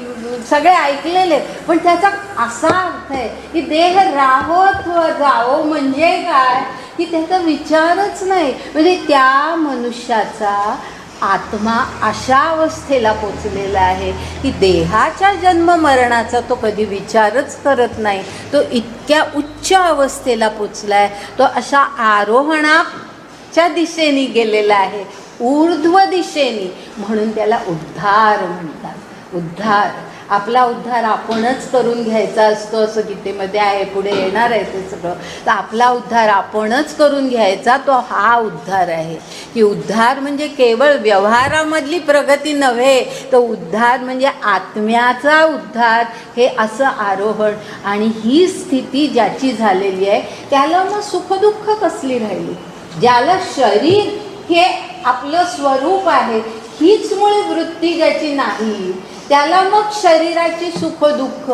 सगळे ऐकलेले. पण त्याचा असा अर्थ आहे की देह राहो अथवा जाओ म्हणजे काय की त्याचा विचारच नाही. म्हणजे त्या मनुष्याचा आत्मा अशा अवस्थेला पोचलेला आहे की देहाच्या जन्म मरणाचा तो कधी विचारच करत नाही. तो इतक्या उच्च अवस्थेला पोचला आहे. तो अशा आरोहणाच्या दिशेने गेलेला आहे, ऊर्ध्व दिशेने. म्हणून त्याला उद्धार म्हणतात. उद्धार, आपला उद्धार आपणच करून घ्यायचा असतो असं गीतेमध्ये आहे, पुढे येणार आहे ते सगळं. तर आपला उद्धार आपणच करून घ्यायचा, तो हा उद्धार आहे. की उद्धार म्हणजे केवळ व्यवहारामधली प्रगती नव्हे, तर उद्धार म्हणजे आत्म्याचा उद्धार, हे असं आरोहण. आणि ही स्थिती ज्याची झालेली आहे त्याला मग सुखदुःख कसली राहिली? ज्याला शरीर हे आपलं स्वरूप आहे, हीच मूळ वृत्ती ज्याची नाही, त्याला मग शरीराची सुखदुःख,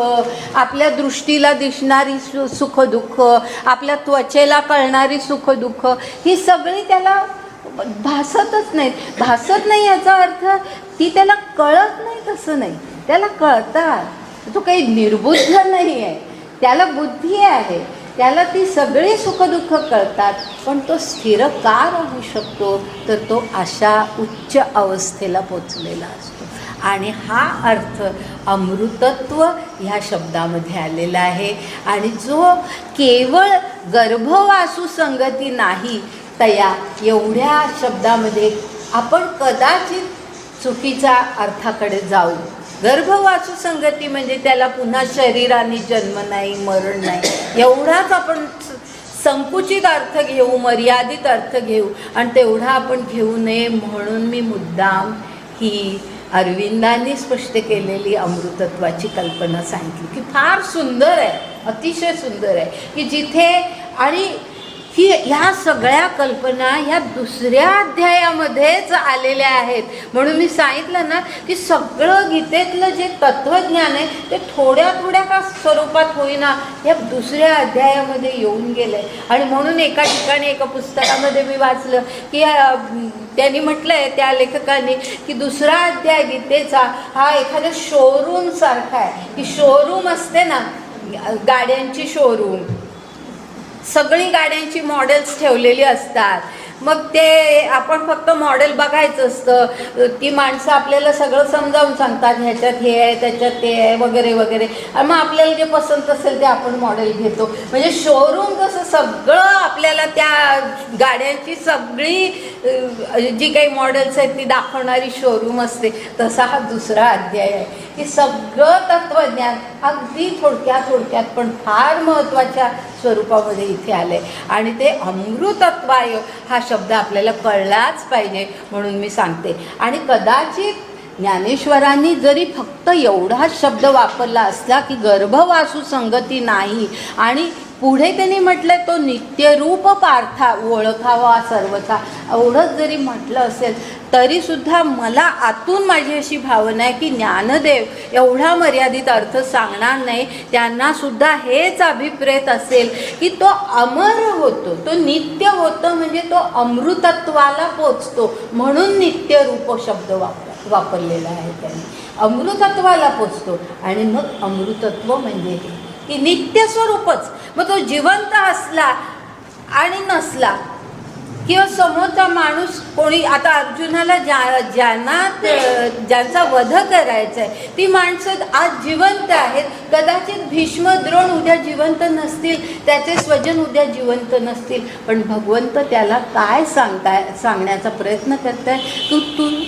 आपल्या दृष्टीला दिसणारी सुखदुःख, आपल्या त्वचेला कळणारी सुखदुःख, ही सगळी त्याला भासतच नाहीत. भासत नाही याचा अर्थ ती त्याला कळत नाही तसं नाही, त्याला कळतात. तो काही निर्बुद्ध नाही आहे, त्याला बुद्धी आहे, त्याला ती सगळी सुखदुःख कळतात. पण तो स्थिर का राहू शकतो? तर तो अशा उच्च अवस्थेला पोचलेला असतो. आणि हा अर्थ अमृतत्व ह्या शब्दामध्ये आलेला आहे. आणि जो केवळ गर्भवासू संगती नाही, तया एवढ्या शब्दामध्ये आपण कदाचित चुकीच्या अर्थाकडे जाऊ. गर्भवासू संगती म्हणजे त्याला पुन्हा शरीराने जन्म नाही, मरण नाही, एवढाच आपण संकुचित अर्थ घेऊ, मर्यादित अर्थ घेऊ. आणि तेवढा आपण घेऊ नये, म्हणून मी मुद्दाम ही अरविंदांनी स्पष्ट केलेली अमृतत्वाची कल्पना सांगितली, की फार सुंदर आहे, अतिशय सुंदर आहे. की जिथे, आणि ही ह्या सगळ्या कल्पना ह्या दुसऱ्या अध्यायामध्येच आलेल्या आहेत. म्हणून मी सांगितलं ना की सगळं गीतेतलं जे तत्त्वज्ञान आहे ते थोड्या थोड्या का स्वरूपात होईना या दुसऱ्या अध्यायामध्ये येऊन गेलं आहे. आणि म्हणून एका ठिकाणी एका पुस्तकामध्ये मी वाचलं की त्यांनी म्हटलं आहे, त्या लेखकांनी, की दुसरा अध्याय गीतेचा हा एखाद्या शोरूमसारखा आहे. की शोरूम असते ना, गाड्यांची शोरूम, सगळी गाड्यांची मॉडेल्स ठेवलेली असतात. मग ते आपण फक्त मॉडेल बघायचं असतं. ती माणसं आपल्याला सगळं समजावून सांगतात, ह्याच्यात हे आहे, त्याच्यात ते आहे, वगैरे वगैरे. आणि मग आपल्याला जे पसंत असेल ते आपण मॉडेल घेतो. म्हणजे शोरूम कसं सगळं आपल्याला त्या गाड्यांची सगळी जी काही मॉडेल्स आहेत ती दाखवणारी शोरूम असते, तसा हा दुसरा अध्याय आहे. की सगळं तत्त्वज्ञान अगदी थोडक्यात पण फार महत्त्वाच्या स्वरूपामध्ये इथे आले. आणि ते अमृतत्वाय हा शब्द आपल्याला कळलाच पाहिजे, म्हणून मी सांगते. आणि कदाचित ज्ञानेश्वरांनी जरी फक्त एवढाच शब्द वापरला असला की गर्भवासू संगती नाही, आणि पुढे त्यांनी म्हटलं तो नित्यरूप पार्था ओळखावा सर्वथा, एवढंच जरी म्हटलं असेल तरीसुद्धा मला आतून माझी अशी भावना आहे की ज्ञानदेव एवढा मर्यादित अर्थ सांगणार नाही. त्यांनासुद्धा हेच अभिप्रेत असेल की तो अमर होतो, तो नित्य होतो, म्हणजे तो अमृतत्वाला पोचतो. म्हणून नित्यरूप शब्द वापरलेला आहे त्यांनी. अमृतत्वाला पोचतो. आणि मग अमृतत्व म्हणजे हे की नित्य स्वरूपच. मग तो जिवंत असला आणि नसला, किंवा समोरचा माणूस कोणी, आता अर्जुनाला ज्यांचा वध करायचा आहे ती माणसं आज जिवंत आहेत. कदाचित भीष्म द्रोण उद्या जिवंत नसतील, त्याचे स्वजन उद्या जिवंत नसतील, पण भगवंत त्याला काय सांगण्याचा प्रयत्न करताय, तू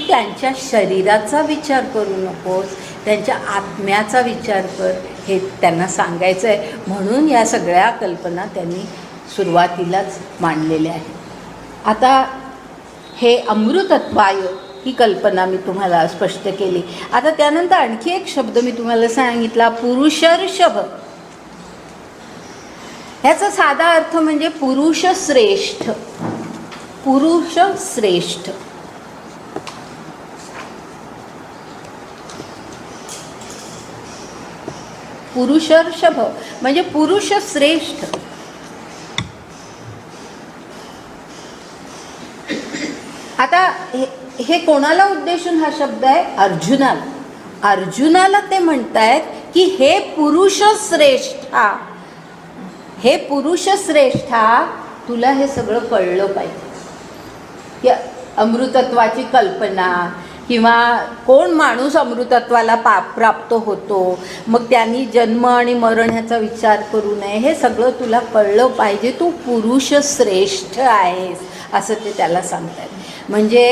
त्यांच्या शरीराचा विचार करू नकोस, त्यांच्या आत्म्याचा विचार कर, हे त्यांना सांगायचं आहे. म्हणून या सगळ्या कल्पना त्यांनी सुरुवातीलाच मांडलेल्या आहेत. आता हे अमृतत्वाय ही कल्पना मी तुम्हाला स्पष्ट केली. आता त्यानंतर आणखी एक शब्द मी तुम्हाला सांगितला, पुरुषर्षभ. ह्याचा साधा अर्थ म्हणजे पुरुष श्रेष्ठ. पुरुष श्रेष्ठ. पुरुषर्षभ म्हणजे पुरुष श्रेष्ठ. आता हे कोणाला उद्देशून हा शब्द आहे? अर्जुनाला. अर्जुनाला ते म्हणतायत की हे पुरुष श्रेष्ठा, हे पुरुष श्रेष्ठा, तुला हे सगळं कळलं पाहिजे. अमृतत्वाची कल्पना, किंवा कोण माणूस अमृतत्वाला प्राप्त होतो, मग त्यांनी जन्म आणि मरण ह्याचा विचार करू नये, हे सगळं तुला कळलं पाहिजे. तू पुरुष श्रेष्ठ आहेस असं ते त्याला सांगतात. म्हणजे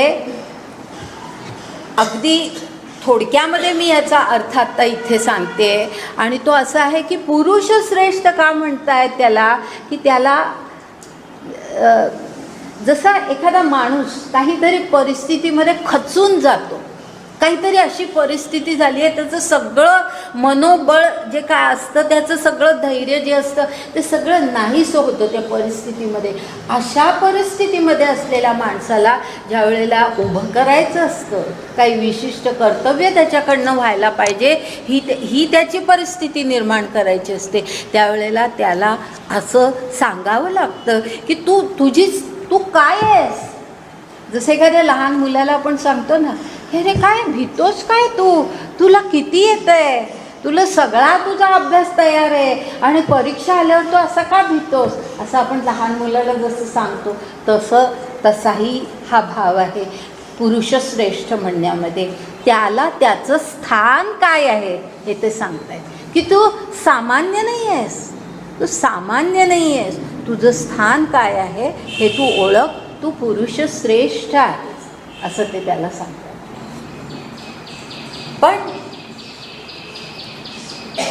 अगदी थोडक्यामध्ये मी याचा अर्थ आत्ता इथे सांगते, आणि तो असा आहे की पुरुष श्रेष्ठ का म्हणतायत त्याला, की त्याला जसा एखादा माणूस काहीतरी परिस्थितीमध्ये खचून जातो, काहीतरी अशी परिस्थिती झाली आहे, त्याचं सगळं मनोबळ जे काय असतं, त्याचं सगळं धैर्य जे असतं ते सगळं नाहीसं होतं त्या परिस्थितीमध्ये. अशा परिस्थितीमध्ये असलेल्या माणसाला ज्या वेळेला उभं करायचं असतं, काही विशिष्ट कर्तव्य त्याच्याकडनं व्हायला पाहिजे, ही त्याची परिस्थिती निर्माण करायची असते, त्यावेळेला त्याला असं सांगावं लागतं की तू काय आहेस. जसं एखाद्या लहान मुलाला आपण सांगतो ना, हे रे काय भीतोस काय, तुला किती येतं आहे, तुला सगळा तुझा अभ्यास तयार आहे आणि परीक्षा आल्यावर तू असा का भीतोस, असं आपण लहान मुलाला जसं सांगतो तसाही हा भाव आहे पुरुष श्रेष्ठ म्हणण्यामध्ये. त्याला त्याचं स्थान काय आहे हे ते सांगतायत की तू सामान्य नाही आहेस, तू सामान्य नाही आहेस, तुझं स्थान काय आहे हे तू ओळख, तू पुरुष श्रेष्ठ आहेस असं ते त्याला सांगतात. पण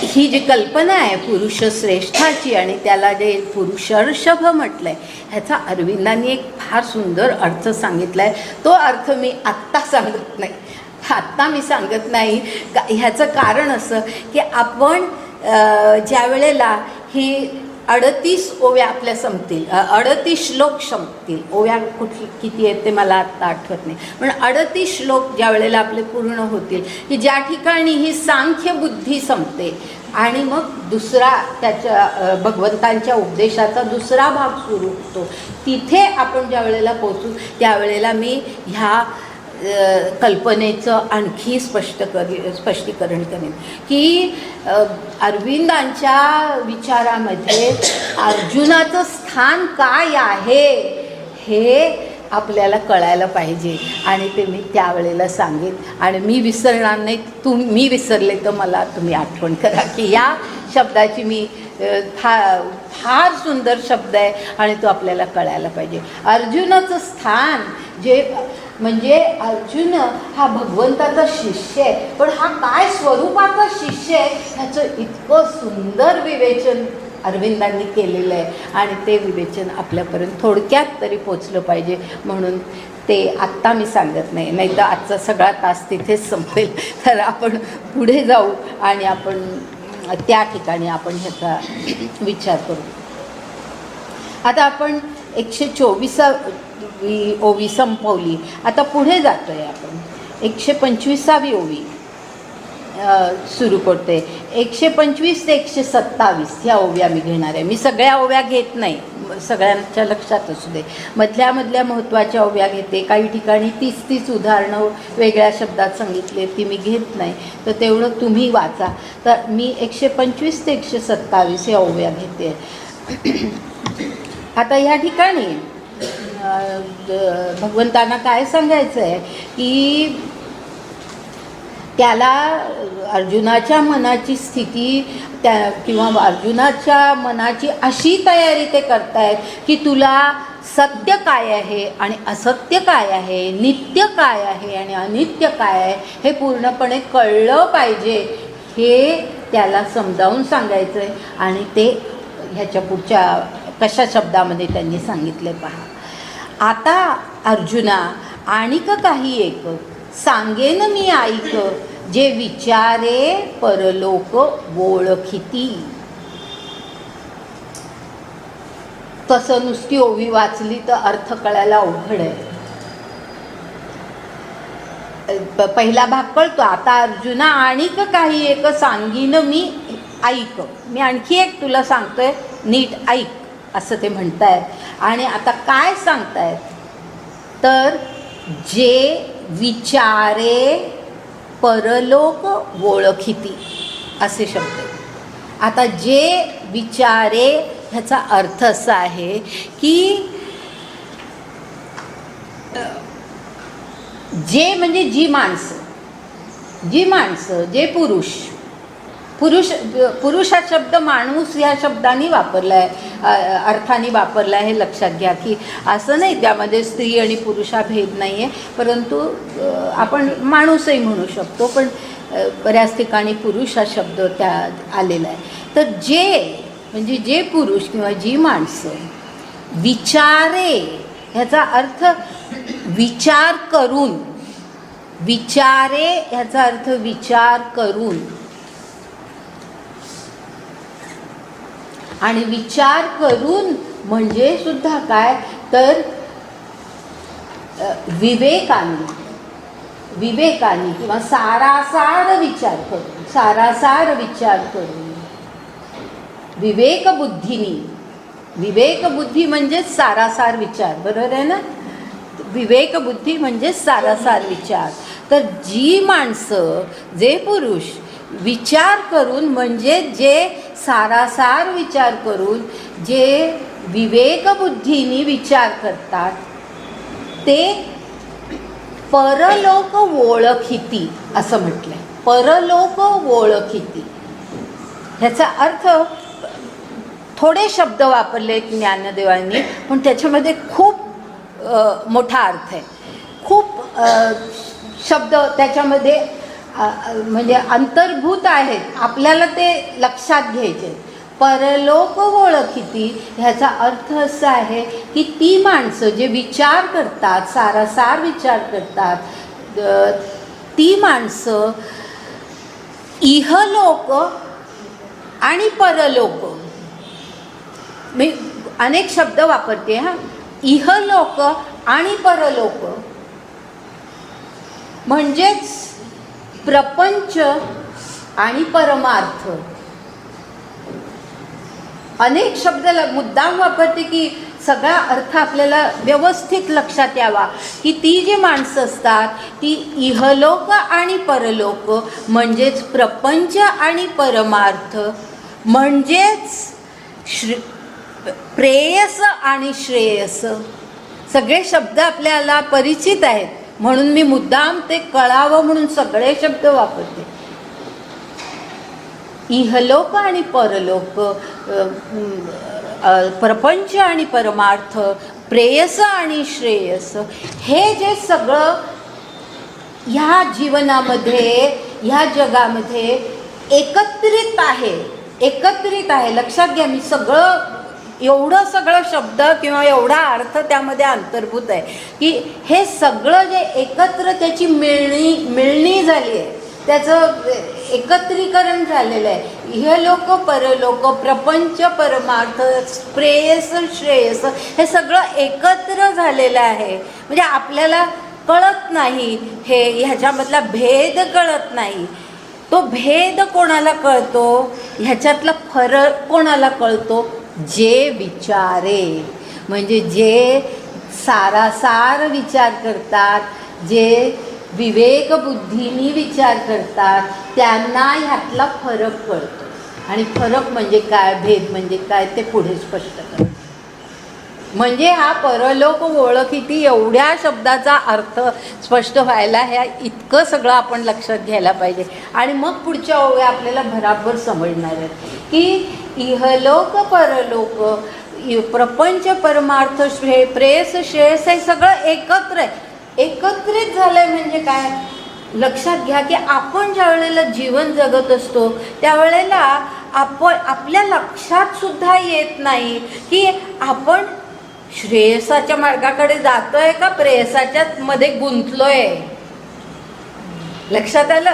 ही जी कल्पना आहे पुरुष श्रेष्ठाची आणि त्याला जे पुरुषर्षभ म्हटलंय, ह्याचा अरविंदांनी एक फार सुंदर अर्थ सांगितलाय. तो अर्थ मी आत्ता सांगत नाही. ह्याचं कारण असं की आपण ज्या वेळेला ही 38 ओव्या आपल्या संपतील, 38 श्लोक संपतील, ओव्या किती आहेत ते मला आत्ता आठवत नाही, पण 38 श्लोक ज्या वेळेला आपले पूर्ण होतील, की ज्या ठिकाणी ही सांख्य बुद्धी संपते आणि मग दुसरा त्याच्या भगवंतांच्या उपदेशाचा दुसरा भाग सुरू होतो, तिथे आपण ज्या वेळेला पोचू त्यावेळेला मी ह्या कल्पनेचं आणखी स्पष्टीकरण करेन की अरविंदांच्या विचारामध्ये अर्जुनाचं स्थान काय आहे हे आपल्याला कळायला पाहिजे, आणि ते मी त्यावेळेला सांगेन. आणि मी विसरणार नाही, मी विसरले तर मला तुम्ही आठवण करा की या शब्दाची मी फार सुंदर शब्द आहे आणि तो आपल्याला कळायला पाहिजे. अर्जुनाचं स्थान जे म्हणजे अर्जुन हा भगवंताचा शिष्य आहे, पण हा काय स्वरूपाचा शिष्य आहे ह्याचं इतकं सुंदर विवेचन अरविंदांनी केलेलं आहे, आणि ते विवेचन आपल्यापर्यंत थोडक्यात तरी पोचलं पाहिजे, म्हणून ते आत्ता मी सांगत नाही, नाही तर आजचा सगळा तास तिथेच संपेल. तर आपण पुढे जाऊ आणि आपण त्या ठिकाणी आपण ह्याचा विचार करू. आता आपण 124वी ओवी संपवली, आता पुढे जातो आहे आपण 125वी ओवी सुरू करते. 125 ते 127 ह्या ओव्या मी घेणार आहे. मी सगळ्या ओव्या घेत नाही, सगळ्यांच्या लक्षात असू दे, मधल्या महत्त्वाच्या ओव्या घेते. काही ठिकाणी 30 उदाहरणं वेगळ्या शब्दात सांगितले ती मी घेत नाही, तर तेवढं तुम्ही वाचा. तर मी 125 ते 127 ह्या ओव्या घेते. आता ह्या ठिकाणी भगवंतांना काय सांगायचं आहे की त्याला अर्जुनाच्या मनाची स्थिती किंवा अर्जुनाच्या मनाची अशी तयारी ते करतायत की तुला सत्य काय आहे आणि असत्य काय आहे, नित्य काय आहे आणि अनित्य काय आहे हे पूर्णपणे कळलं पाहिजे, हे त्याला समजावून सांगायचं आहे. आणि ते ह्याच्या पुढच्या कशा शब्दामध्ये त्यांनी सांगितले पहा. आता अर्जुना आणिक काही एक सांगेन मी ऐक, जे विचारे परलोक ओळखिती. तसं नुसती ओवी वाचली तर अर्थ कळायला अवघड आहे. पहिला भाग कळतो. आता अर्जुना आणिक काही एक सांगीन मी ऐक, मी आणखी एक तुला सांगतोय, नीट ऐक असं ते म्हणतायत. आणि आता काय सांगतायत तर जे विचारे परलोक ओळखिती असे शब्द. आता जे विचारे ह्याचा अर्थ असा आहे की जे म्हणजे जी माणसं, जे पुरुष हा शब्द माणूस या शब्दाने वापरला आहे, अर्थाने वापरला आहे. हे लक्षात घ्या की असं नाही त्यामध्ये स्त्री आणि पुरुष हा भेद नाही आहे, परंतु आपण माणूसही म्हणू शकतो, पण बऱ्याच ठिकाणी पुरुष हा शब्द त्या आलेला आहे. तर जे म्हणजे जे पुरुष किंवा जी माणसं विचारे, ह्याचा अर्थ विचार करून, विचारे ह्याचा अर्थ विचार करून, आणि विचार करून म्हणजे सुद्धा काय तर विवेकाने किंवा सारासार विचार करून, विवेकबुद्धी म्हणजे सारासार विचार, बरोबर आहे ना. विवेकबुद्धी म्हणजे सारासार विचार. तर जी माणसं, जे पुरुष विचार करून म्हणजे जे सारासार विचार करून, जे विवेकबुद्धीने विचार करतात, ते परलोक ओळखिती असं म्हटलंय. परलोक ओळखिती ह्याचा अर्थ थोडे शब्द वापरले ज्ञानदेवांनी, पण त्याच्यामध्ये खूप मोठा अर्थ आहे. खूप शब्द त्याच्यामध्ये म्हणजे अंतर्भूत आहेत, आपल्याला ते लक्षात घ्यायचे. परलोक ओळखिती ह्याचा अर्थ असा आहे की ती माणसं जे विचार करतात, सारासार विचार करतात, ती माणसं इहलोक आणि परलोक, मी अनेक शब्द वापरते हा, इहलोक आणि परलोक म्हणजेच प्रपंच आणि परमार्थ. अनेक शब्द मुद्दाम वापरते की सगळा अर्थ आपल्याला व्यवस्थित लक्षात यावा, की ती जी माणसं असतात ती इहलोक आणि परलोक म्हणजेच प्रपंच आणि परमार्थ म्हणजेच प्रेयस आणि श्रेयस, सगळे शब्द आपल्याला परिचित आहेत, म्हणून मी मुद्दाम ते कळावं म्हणून सगळे शब्द वापरते. इहलोक आणि परलोक, प्रपंच आणि परमार्थ, प्रेयस आणि श्रेयस, हे जे सगळं ह्या जीवनामध्ये, ह्या जगामध्ये एकत्रित आहे. लक्षात घ्या, मी एवढं सगळं शब्द किंवा एवढा अर्थ त्यामध्ये अंतर्भूत आहे की हे सगळं जे एकत्र त्याची मिळणी झाली आहे, त्याचं एकत्रीकरण झालेलं आहे. इहलोक परलोक, प्रपंच परमार्थ, प्रेयस श्रेयस, हे सगळं एकत्र झालेलं आहे. म्हणजे आपल्याला कळत नाही, हे ह्याच्यामधला भेद कळत नाही. तो भेद कोणाला कळतो, ह्याच्यातला फरक कोणाला कळतो, जे विचारे, म्हणजे जे सारासार विचार करतात, जे विवेकबुद्धीने विचार करतात, त्यांना ह्यातला फरक कळतो. आणि फरक म्हणजे काय, भेद म्हणजे काय, ते पुढे स्पष्ट करतो. म्हणजे हा परलोक ओळखिती एवढ्या शब्दाचा अर्थ स्पष्ट व्हायला ह्या इतकं सगळं आपण लक्षात घ्यायला पाहिजे. आणि मग पुढच्या ओव्या आपल्याला भराभर समजणार आहेत की इहलोक परलोक, प्रपंच परमार्थ, प्रेयस श्रेयस, हे सगळं एकत्र आहे. एकत्रित झालंय म्हणजे काय, लक्षात घ्या की आपण ज्या वेळेला जीवन जगत असतो त्यावेळेला आपल्या लक्षात सुद्धा येत नाही की आपण श्रेयसाच्या मार्गाकडे जातोय का प्रेयसाच्या मध्ये गुंतलोय. लक्षात आलं,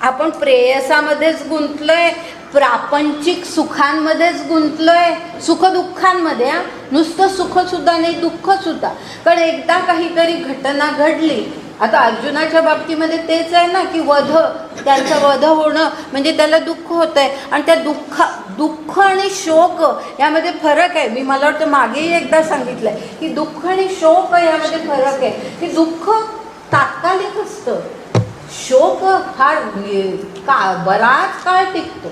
आपण प्रेयसामध्येच गुंतलोय, प्रापंचिक सुखांमध्येच गुंतलोय, सुखदुःखांमध्ये. नुसतं सुखसुद्धा नाही, दुःखसुद्धा. कारण एकदा काहीतरी घटना घडली, आता अर्जुनाच्या बाबतीमध्ये तेच आहे ना की त्यांचा वध होणं म्हणजे त्याला दुःख होत आहे. आणि त्या दुःख आणि शोक यामध्ये फरक आहे. मला वाटतं मागेही एकदा सांगितलं आहे की दुःख आणि शोक यामध्ये फरक आहे. की दुःख तात्कालिक असतं, शोक फार बराच काळ टिकतो.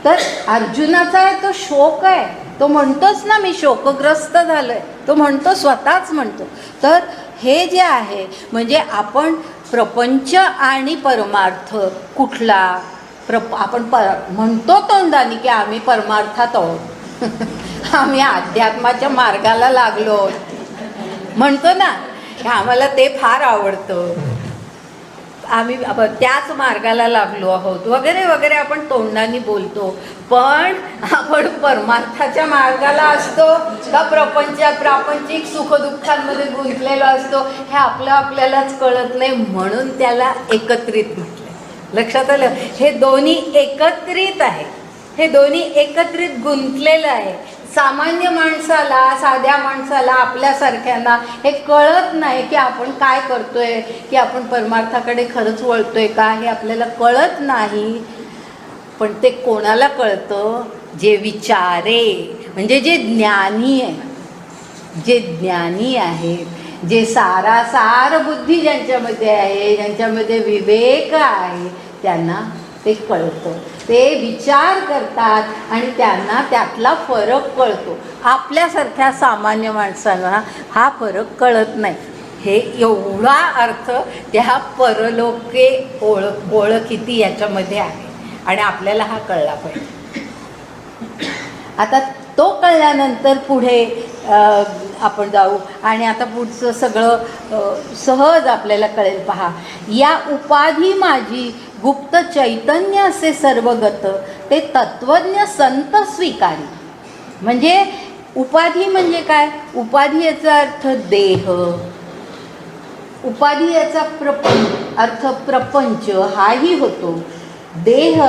तर अर्जुनाचा तो शोक आहे, तो म्हणतोच ना मी शोकग्रस्त झालोय, तो म्हणतो, स्वतःच म्हणतो. तर हे जे आहे म्हणजे आपण प्रपंच आणि परमार्थ कुठला आपण म्हणतो तोंडाने की आम्ही परमार्थात आहोत आम्ही अध्यात्माच्या मार्गाला लागलो म्हणतो ना की आम्हाला ते फार आवडतं, आम्ही त्याच मार्गाला लागलो आहोत वगैरे वगैरे आपण तोंडाने बोलतो, पण आपण परमार्थाच्या मार्गाला असतो का प्रापंचिक सुखदुःखांमध्ये गुंतलेलो असतो हे आपल्यालाच कळत नाही, म्हणून त्याला एकत्रित म्हटलं. लक्षात आलं? हे दोन्ही एकत्रित आहे, हे दोन्ही एकत्रित गुंतलेलं आहे. सामान्य माणसाला, साध्या माणसाला, आपल्यासारख्यांना हे कळत नाही की आपण काय करतोय, की आपण परमार्थाकडे खरंच वळतोय का, हे आपल्याला कळत नाही. पण ते कोणाला कळतं? जे विचारे, म्हणजे जे ज्ञानी आहे, जे ज्ञानी आहेत, जे सारासार बुद्धी ज्यांच्यामध्ये आहे, ज्यांच्यामध्ये विवेक आहे, त्यांना ते कळतं. ते विचार करतात आणि त्यांना त्यातला फरक कळतो. आपल्यासारख्या सामान्य माणसांना हा फरक कळत नाही. हे एवढा अर्थ त्या परलोके ओळखीती याच्यामध्ये आहे आणि आपल्याला हा कळला पाहिजे. आता तो कळल्यानंतर पुढे आपण जाऊ आणि आता पुढचं सगळं सहज आपल्याला कळेल. पहा, या उपाधी माझी गुप्त चैतन्य असे सर्वगत ते तत्वज्ञ संत स्वीकारी. म्हणजे उपाधी म्हणजे काय? उपाधी याचा अर्थ देह, उपाधी याचा अर्थ प्रपंच हाही होतो. देह,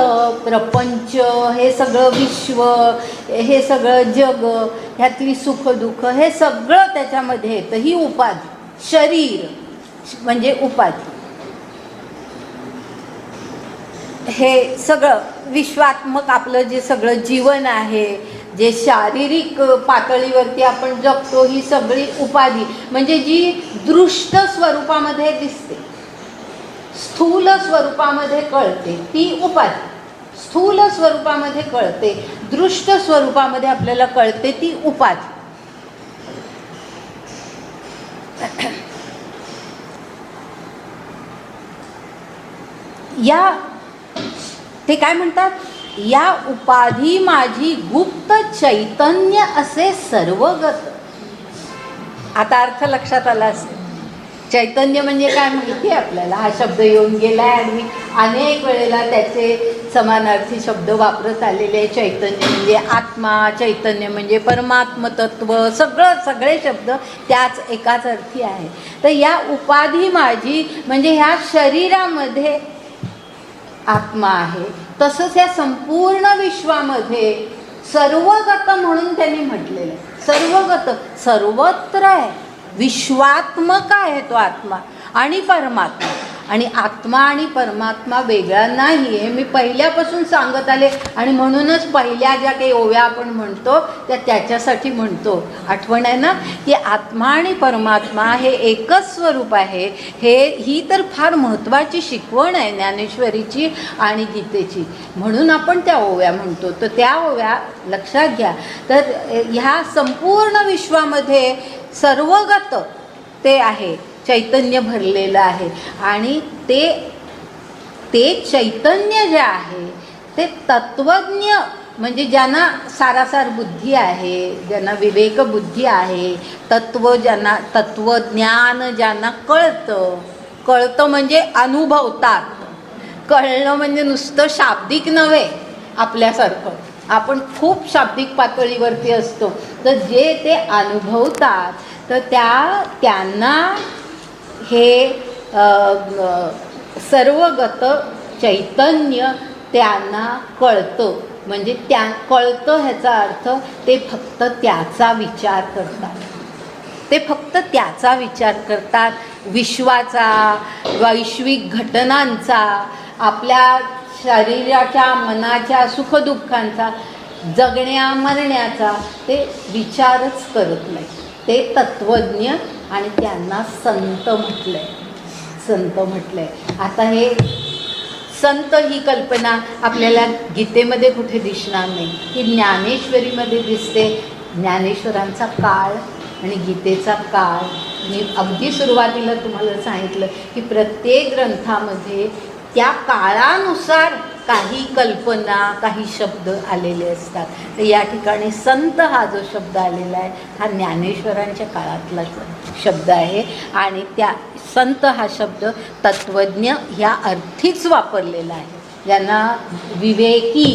प्रपंच, हे सगळं विश्व, हे सगळं जग, ह्यातली सुखदुःख, हे सगळं त्याच्यामध्ये येतं. ही उपाधी. शरीर म्हणजे उपाधी. हे सगळं विश्वात्मक आपलं जे सगळं जीवन आहे, जे शारीरिक पातळीवरती आपण जगतो, ही सगळी उपाधी म्हणजे जी दृष्ट स्वरूपामध्ये दिसते, स्थूल स्वरूपामध्ये कळते, ती उपाधी. स्थूल स्वरूपामध्ये कळते, दृष्ट स्वरूपामध्ये आपल्याला कळते, ती उपाधी. या ते काय म्हणतात? या उपाधी माझी गुप्त चैतन्य असे सर्वगत. आता अर्थ लक्षात आला असेल. चैतन्य म्हणजे काय माहिती आहे आपल्याला? हा शब्द येऊन गेला आहे आणि अनेक वेळेला त्याचे समानार्थी शब्द वापरत आलेले आहे. चैतन्य म्हणजे आत्मा, चैतन्य म्हणजे परमात्मतत्व, सगळे शब्द त्याच एकाच अर्थी आहे. तर या उपाधी माझी म्हणजे ह्या शरीरामध्ये आत्मा आहे, तसंच या संपूर्ण विश्वामध्ये सर्वगत म्हणून त्यांनी म्हटलेलं आहे. सर्वगत, सर्वत्र आहे, विश्वात्मक आहे तो आत्मा आणि परमात्मा. आणि आत्मा आणि परमात्मा वेगळा नाही हे मी पहिल्यापासून सांगत आले आणि म्हणूनच पहिल्या ज्या काही ओव्या आपण म्हणतो त्या त्याच्यासाठी म्हणतो. आठवण आहे ना की आत्मा आणि परमात्मा हे एकच स्वरूप आहे. ही तर फार महत्त्वाची शिकवण आहे ज्ञानेश्वरीची आणि गीतेची, म्हणून आपण त्या ओव्या म्हणतो. तर त्या ओव्या लक्षात घ्या. तर ह्या संपूर्ण विश्वामध्ये सर्वगत ते आहे, चैतन्य भरलेलं आहे. आणि ते चैतन्य जे आहे ते तत्वज्ञ म्हणजे ज्यांना सारासार बुद्धी आहे, ज्यांना विवेक बुद्धी आहे, तत्वज्ञान ज्यांना कळतं म्हणजे अनुभवतात. कळणं म्हणजे नुसतं शाब्दिक नव्हे आपल्यासारखं. आपण खूप शाब्दिक पातळीवरती असतो. तर जे ते अनुभवतात तर त्यांना हे सर्वगत चैतन्य त्यांना कळतं. म्हणजे कळतं ह्याचा अर्थ ते फक्त त्याचा विचार करतात. ते फक्त त्याचा विचार करतात, विश्वाचा, वैश्विक घटनांचा, आपल्या शरीराच्या, मनाच्या सुखदुःखांचा, जगण्या मरण्याचा ते विचारच करत नाही. ते तत्वज्ञ आणि त्यांना संत म्हटलंय. संत म्हटलंय. आता हे संत ही कल्पना आपल्याला गीतेमध्ये कुठे दिसणार नाही, ही ज्ञानेश्वरीमध्ये दिसते. ज्ञानेश्वरांचा काळ आणि गीतेचा काळ, मी अगदी सुरुवातीला तुम्हाला सांगितलं की प्रत्येक ग्रंथामध्ये त्या काळानुसार काही कल्पना, काही शब्द आलेले असतात. तर या ठिकाणी संत हा जो शब्द आलेला आहे हा ज्ञानेश्वरांच्या काळातला शब्द आहे आणि त्या संत हा शब्द तत्त्वज्ञ ह्या अर्थीच वापरलेला आहे. ज्यांना विवेकी,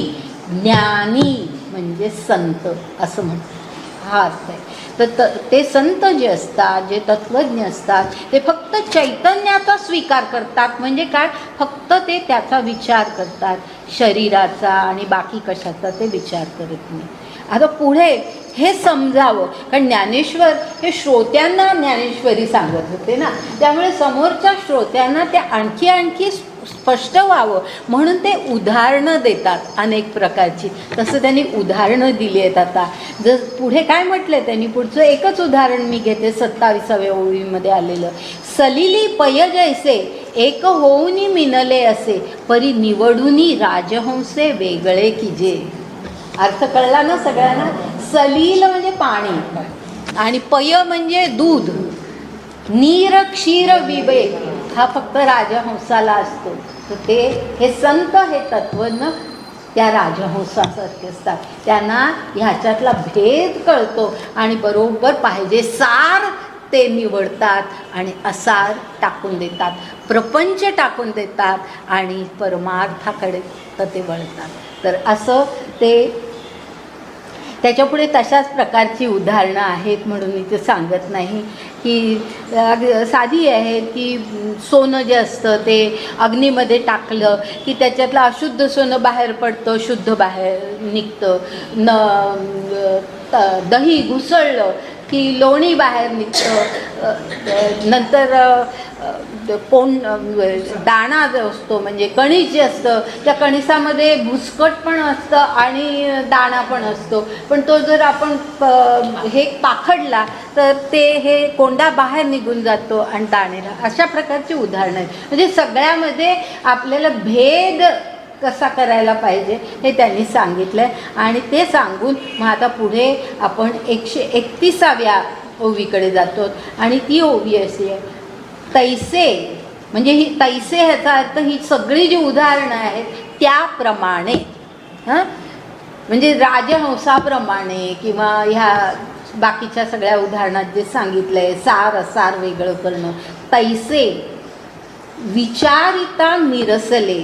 ज्ञानी म्हणजे संत असं म्हणतात, हा अर्थ आहे. तर ते संत जे असतात, जे तत्त्वज्ञ असतात, ते फक्त चैतन्याचा स्वीकार करतात. म्हणजे काय, फक्त ते त्याचा विचार करतात, शरीराचा आणि बाकी कशाचा ते विचार करत नाही. आता पुढे हे समजावं, कारण ज्ञानेश्वर हे श्रोत्यांना ज्ञानेश्वरी सांगत होते ना, त्यामुळे समोरच्या श्रोत्यांना ते आणखी स्पष्ट व्हावं म्हणून ते उदाहरणं देतात अनेक प्रकारची. तसं त्यांनी उदाहरणं दिली आहेत. आता जर पुढे काय म्हटलं त्यांनी, पुढचं एकच उदाहरण मी घेते 27व्या ओळीमध्ये आलेलं. सलिली पय जैसे एक होऊनी मिनले असे, परी निवडूनी राजहंसे वेगळे कीजे. अर्थ कळला ना सगळ्यांना? सलील म्हणजे पाणी आणि पय म्हणजे दूध, नीर क्षीर विवेक हा फक्त राजहंसाला असतो. तर ते हे संत, हे तत्त्वज्ञ त्या राजहंसासारखे असतात. त्यांना ह्याच्यातला भेद कळतो आणि बरोबर पाहिजे सार ते निवडतात आणि असार टाकून देतात, प्रपंच टाकून देतात आणि परमार्थाकडे तर ते वळतात. तर असं ते त्याच्यापुढे तशाच प्रकारची उदाहरणं आहेत म्हणून मी ते सांगत नाही, की साधी आहेत. की सोनं जे असतं ते अग्नीमध्ये टाकलं की त्याच्यातलं अशुद्ध सोनं बाहेर पडतं, शुद्ध बाहेर निघतं. दही घुसळलं की लोणी बाहेर निघतं. नंतर दाणा जो असतो म्हणजे कणीस जे असतं, त्या कणिसामध्ये भुसकट पण असतं आणि दाणा पण असतो. पण तो जर आपण हे पाखडला तर ते हे कोंडा बाहेर निघून जातो आणि दाणेला. अशा प्रकारची उदाहरणं आहेत. म्हणजे सगळ्यामध्ये आपल्याला भेद कसा करायला पाहिजे हे त्यांनी सांगितलं आहे. आणि ते सांगून मग आता पुढे आपण 131व्या ओवीकडे जातो आणि ती ओवी अशी आहे, तैसे. म्हणजे ही तैसे ह्याचा अर्थ ही सगळी जी उदाहरणं आहेत त्याप्रमाणे, म्हणजे राजहंसाप्रमाणे किंवा ह्या बाकीच्या सगळ्या उदाहरणात जे सांगितलं आहे सार असार वेगळं करणं. तैसे विचारिता निरसले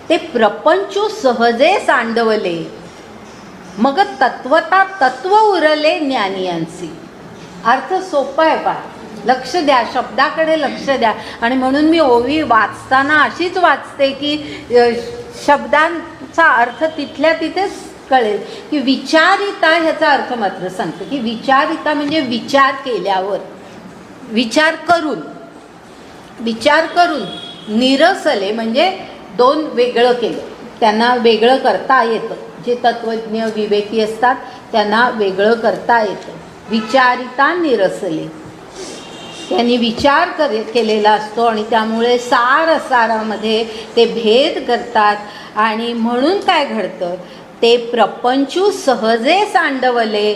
ते प्रपंचू सहजे सांडवले, मग तत्वता तत्व उरले ज्ञानियांसी. अर्थ सोपा आहे पा, लक्ष द्या, शब्दाकडे लक्ष द्या. आणि म्हणून मी ओवी वाचताना अशीच वाचते की शब्दांचा अर्थ तिथल्या तिथेच कळेल. की विचारिता ह्याचा अर्थ मात्र सांगते की विचारिता म्हणजे विचार केल्यावर, विचार करून निरसले म्हणजे दोन वेगळं केलं, त्यांना वेगळं करता येतं. जे तत्त्वज्ञ विवेकी असतात त्यांना वेगळं करता येतं. विचारिता निरसले, त्यांनी विचार केलेला असतो आणि त्यामुळे सार असारामध्ये ते भेद करतात. आणि म्हणून काय घडतं, ते प्रपंचू सहजे सांडवले.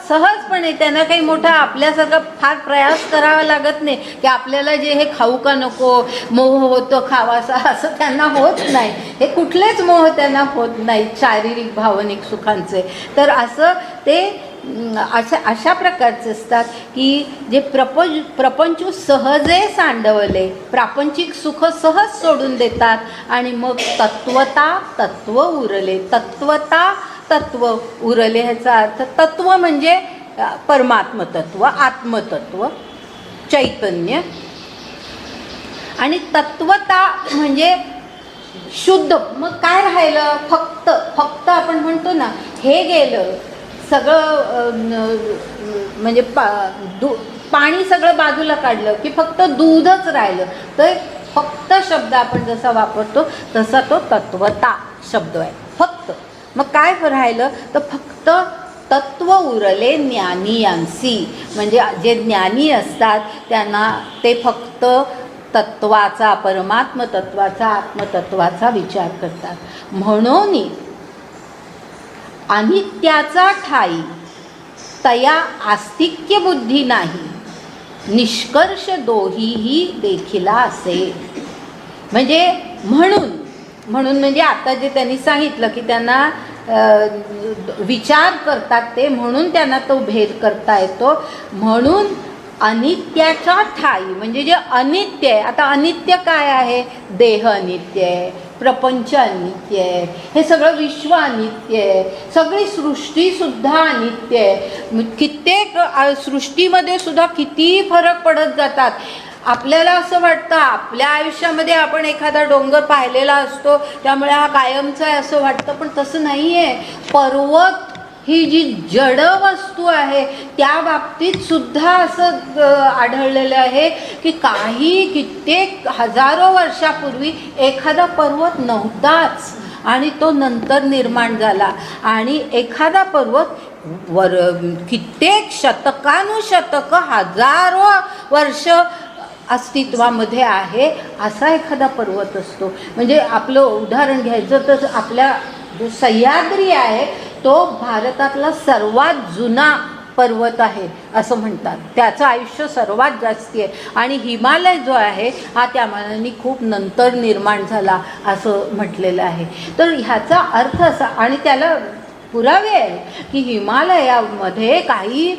सहजपणे, त्यांना काही मोठा आपल्यासारखा फार प्रयास करावा लागत नाही की आपल्याला जे हे खाऊ का नको, मोह होतो खावासा, असं त्यांना होत नाही. हे कुठलेच मोह त्यांना होत नाही शारीरिक भावनिक सुखांचे. तर असं ते अशा प्रकारचे असतात की जे प्रपंचू सहजे सांडवले, प्रापंचिक सुख सहज सोडून देतात आणि मग तत्व उरले. तत्व उरले ह्याचा अर्थ, तत्व म्हणजे परमात्मतत्व, आत्मतत्व, चैतन्य. आणि तत्वता म्हणजे शुद्ध. मग काय राहिलं, फक्त आपण म्हणतो ना, हे गेलं सगळं, म्हणजे पाणी सगळं बाजूला काढलं की फक्त दूधच राहिलं. तर फक्त शब्द आपण जसा वापरतो तसा तो तत्वता शब्द आहे, फक्त. मग काय राहिलं तर फक्त तत्व उरले ज्ञानियांसी. म्हणजे जे ज्ञानी असतात त्यांना ते फक्त तत्वाचा, परमात्मतत्वाचा, आत्मतत्वाचा विचार करतात. म्हणून अनित्याचा ठाई तया आस्तिक्य बुद्धी नाही, निष्कर्ष दोहीही देखिला असे. म्हणजे म्हणून म्हणजे आता जे त्यांनी सांगितलं की त्यांना विचार करतात ते, म्हणून त्यांना तो भेद करता येतो. म्हणून अनित्याच्या ठाई, म्हणजे जे अनित्य आहे, आता अनित्य काय आहे? देह अनित्य आहे, प्रपंच अनित्य आहे, हे सगळं विश्व अनित्य आहे, सगळी सृष्टीसुद्धा अनित्य आहे. कित्येक सृष्टीमध्ये सुद्धा किती फरक पडत जातात. आपल्याला असं वाटतं आपल्या आयुष्यामध्ये आपण एखादा डोंगर पाहिलेला असतो त्यामुळे हा कायमचा आहे असं वाटतं, पण तसं नाही आहे. पर्वत ही जी जड वस्तू आहे त्या बाबतीत सुद्धा असं आढळलेलं आहे की कित्येक हजारो वर्षापूर्वी एखादा पर्वत नव्हताच आणि तो नंतर निर्माण झाला, आणि एखादा पर्वत कित्येक शतकानुशतक हजारो वर्ष अस्तित्वामध्ये आहे असा एखादा पर्वत असतो. म्हणजे आपलं उदाहरण घ्यायचं तर आपल्या जो सह्याद्री आहे तो भारतातला सर्वात जुना पर्वत आहे असं म्हणतात. त्याचं आयुष्य सर्वात जास्ती आहे, आणि हिमालय जो आहे हा त्या मानाने खूप नंतर निर्माण झाला असं म्हटलेलं आहे. तर ह्याचा अर्थ असा, आणि त्याला पुरावे आहे की हिमालयामध्ये काही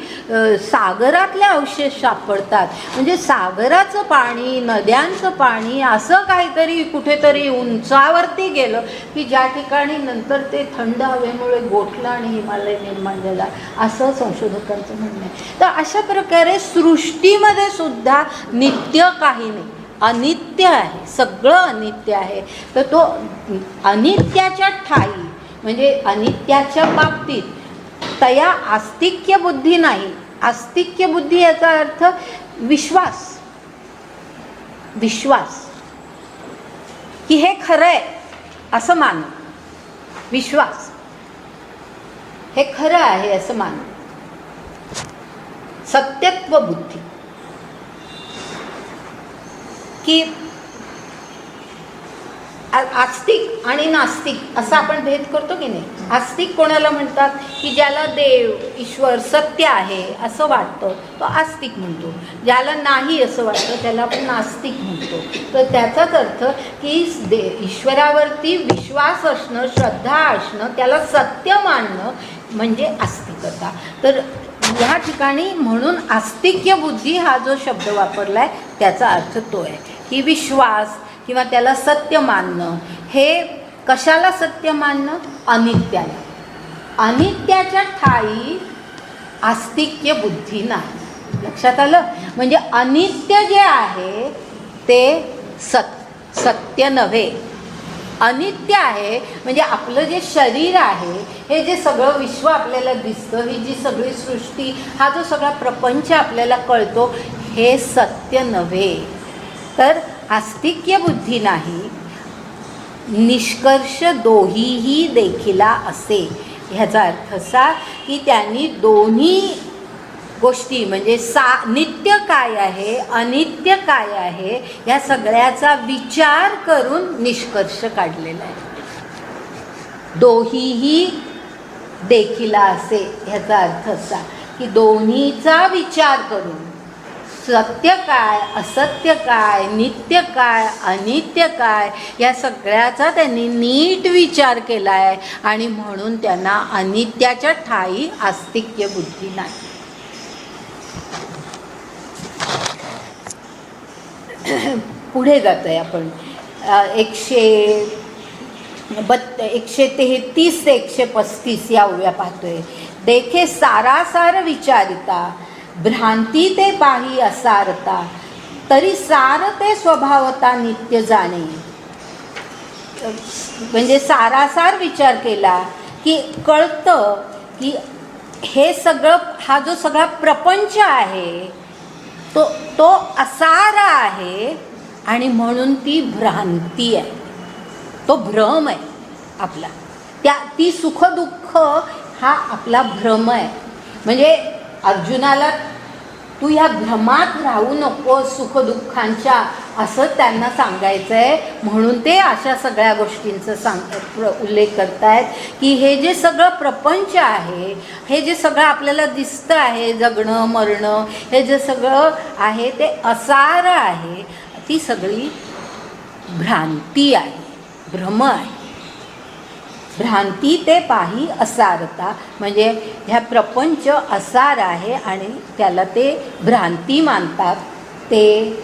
सागरातले अवशेष सापडतात. म्हणजे सागराचं पाणी, नद्यांचं पाणी असं काहीतरी कुठेतरी उंचावरती गेलं की ज्या ठिकाणी नंतर ते थंड हवेमुळे गोठलं आणि हिमालय निर्माण झाला असं संशोधकांचं म्हणणं आहे. तर अशा प्रकारे सृष्टीमध्ये सुद्धा नित्य काही नाही, अनित्य आहे, सगळं अनित्य आहे. तर तो अनित्याच्या ठाई, म्हणजे अनित्याच्या बाबतीत तया आस्तिक्य बुद्धी नाही. आस्तिक्य बुद्धी याचा अर्थ विश्वास की हे खरं आहे असं मान, विश्वास हे खरं आहे असं मान, सत्यत्व बुद्धी. की आस्तिक आणि नास्तिक असा आपण भेद करतो की नाही. आस्तिक कोणाला म्हणतात की ज्याला देव, ईश्वर, सत्य आहे असं वाटतं तो आस्तिक म्हणतो. ज्याला नाही असं वाटतं त्याला आपण नास्तिक म्हणतो. तर त्याचाच अर्थ की ईश्वरावरती विश्वास असणं, श्रद्धा असणं, त्याला सत्य मानणं म्हणजे आस्तिकता. तर या ठिकाणी म्हणून आस्तिक्य बुद्धी हा जो शब्द वापरला आहे त्याचा अर्थ तो आहे की विश्वास किंवा त्याला सत्य मानणं. हे कशाला सत्य मानणं? अनित्याला. अनित्याच्या ठाई आस्तिक्य बुद्धी नाही. लक्षात आलं? म्हणजे अनित्य जे आहे ते सत्य नव्हे, अनित्य आहे. म्हणजे आपलं जे शरीर आहे, हे जे सगळं विश्व आपल्याला दिसतं, ही जी सगळी सृष्टी, हा जो सगळा प्रपंच आपल्याला कळतो, हे सत्य नव्हे. तर आस्तिक्य बुद्धी नाही, निष्कर्ष दोहीही देखिला असे. ह्याचा अर्थ असा की त्यांनी दोन्ही गोष्टी म्हणजे नित्य काय आहे, अनित्य काय आहे, या सगळ्याचा विचार करून निष्कर्ष काढलेला आहे. दोहीही देखिला असे ह्याचा अर्थ असा की दोन्हीचा विचार करून सत्य काय, असत्य काय, नित्य काय, अनित्य काय, या सगळ्याचा त्यांनी नीट विचार केला आहे, आणि म्हणून त्यांना अनित्याच्या ठाई आस्तिक्य बुद्धी नाही. पुढे जात आहे आपण 133 ते 135 या ओव्या पाहतोय. देखे सारासार विचारिता, भ्रांती ते पाही असारता, तरी सार ते स्वभावता नित्य जाणे. म्हणजे सारासार विचार केला की कळतं की हे सगळं, हा जो सगळा प्रपंच आहे तो असार आहे, आणि म्हणून ती भ्रांती आहे, तो भ्रम आहे आपला. ती सुखदुःख हा आपला भ्रम आहे. म्हणजे अर्जुनाला तू ह्या भ्रमात राहू नको सुखदुःखांच्या, असं त्यांना सांगायचं आहे. म्हणून ते अशा सगळ्या गोष्टींचा उल्लेख करतायत की हे जे सगळं प्रपंच आहे, हे जे सगळं आपल्याला दिसतं आहे, जगणं मरणं, हे जे सगळं आहे ते असार आहे, ती सगळी भ्रांती आहे, भ्रम आहे. भ्रांती ते पाही असारता, म्हणजे ह्या प्रपंच असार आहे आणि त्याला ते भ्रांती मानतात, ते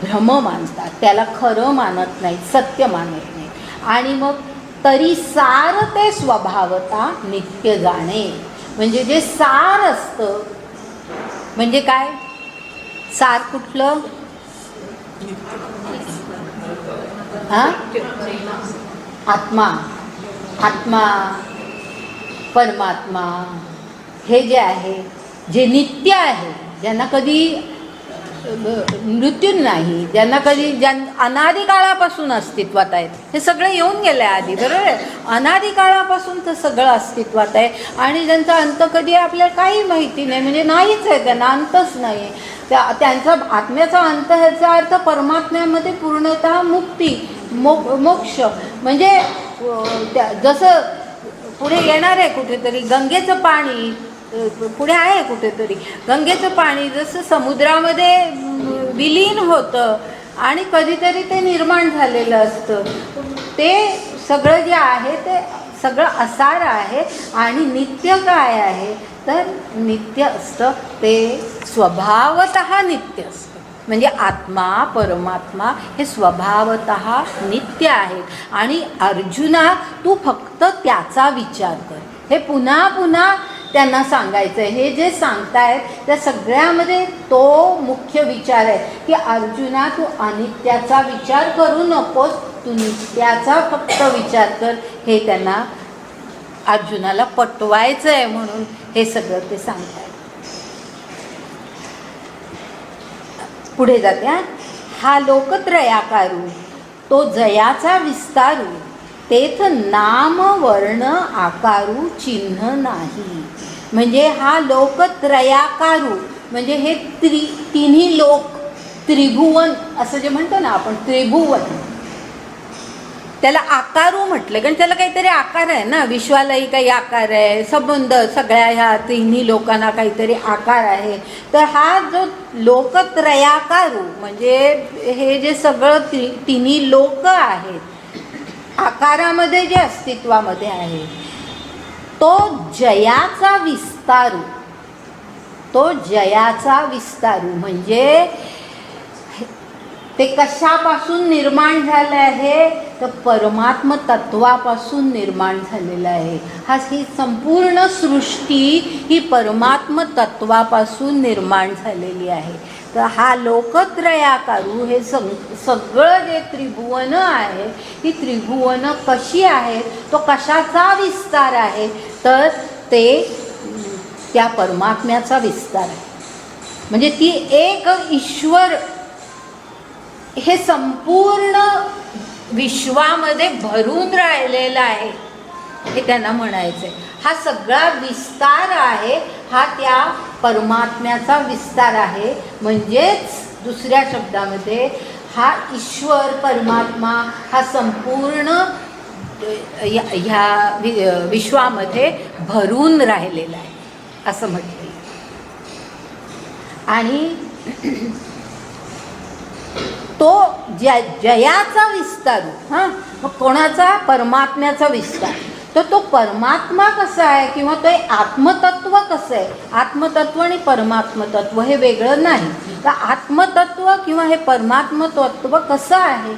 भ्रम मानतात, त्याला खरं मानत नाही, सत्य मानत नाही. आणि मग तरी सार ते स्वभावता नित्य जाणे, म्हणजे जे सार असतं म्हणजे काय? सार कुठलं? आत्मा, आत्मा परमात्मा हे जे आहे, जे नित्य आहे, ज्यांना कधी मृत्यू नाही, ज्यांना कधी अनादी काळापासून अस्तित्वात आहेत, हे सगळं येऊन गेलं आहे आधी, बरोबर आहे. अनादी काळापासून तर सगळं अस्तित्वात आहे आणि ज्यांचा अंत कधी आहे आपल्याला काही माहिती नाही, म्हणजे नाहीच आहे, त्यांना अंतच नाही. त्यांचा आत्म्याचा अंत ह्याचा अर्थ परमात्म्यामध्ये पूर्णतः मुक्ती, मोक्ष. म्हणजे जसं पुढे येणार आहे कुठेतरी गंगेचं पाणी, पुढे आहे कुठेतरी गंगेचं पाणी जसं समुद्रामध्ये विलीन होतं आणि कधीतरी ते निर्माण झालेलं असतं, ते सगळं जे आहे ते सगळं असार आहे. आणि नित्य काय आहे तर नित्य असतं, ते स्वभावतः नित्य असतं. म्हणजे आत्मा परमात्मा हे स्वभावतः नित्य आहेत. आणि अर्जुना तू फक्त त्याचा विचार कर, हे पुन्हा पुन्हा त्यांना सांगायचं आहे. हे जे सांगतायत त्या सगळ्यामध्ये तो मुख्य विचार आहे की अर्जुना तू अनित्याचा विचार करू नकोस, तू नित्याचा फक्त विचार कर. हे त्यांना अर्जुनाला पटवायचं आहे म्हणून हे सगळं ते सांगतायत. पुढे जात्या, हा लोकत्रयाकारू तो जयाचा विस्तारू, तेथ नाम वर्ण आकारू चिन्ह नाही. म्हणजे हा लोकत्रयाकारू म्हणजे हे तिन्ही लोक, त्रिभुवन असं जे म्हणतो ना आपण, त्रिभुवन त्याला आकारू म्हटलं कारण त्याला काहीतरी आकार आहे ना, विश्वालाही काही आकार आहे, संबंध सगळ्या ह्या तिन्ही लोकांना काहीतरी आकार आहे. तर हा जो लोकत्रयाकारू म्हणजे हे जे सगळं तिन्ही लोक आहेत, आकारामध्ये जे अस्तित्वामध्ये आहे, तो जयाचा विस्तारू, तो जयाचा विस्तारू म्हणजे ते कशापासून निर्माण झालं आहे तर परमात्म तत्वापासून निर्माण झालेलं आहे. ही संपूर्ण सृष्टी ही परमात्म तत्वापासून निर्माण झालेली आहे. तर हा लोकत्रयाकारू हे सगळं जे त्रिभुवन आहे, ही त्रिभुवन कशी आहेत, तो कशाचा विस्तार आहे तर ते त्या परमात्म्याचा विस्तार आहे. म्हणजे ती एक ईश्वर हे संपूर्ण विश्वामध्ये भरून राहिलेलं आहे, हे त्यांना म्हणायचं आहे. हा सगळा विस्तार आहे हा त्या परमात्म्याचा विस्तार आहे. म्हणजेच दुसऱ्या शब्दामध्ये हा ईश्वर परमात्मा हा संपूर्ण ह्या विश्वामध्ये भरून राहिलेला आहे असं म्हटलं. आणि तो जयाचा विस्तारू, मग कोणाचा? परमात्म्याचा विस्तार. तर तो परमात्मा कसा आहे किंवा तो आत्मतत्व कसं आहे? आत्मतत्व आणि परमात्मतत्व हे वेगळं नाही. तर आत्मतत्व किंवा हे परमात्मतत्व कसं आहे?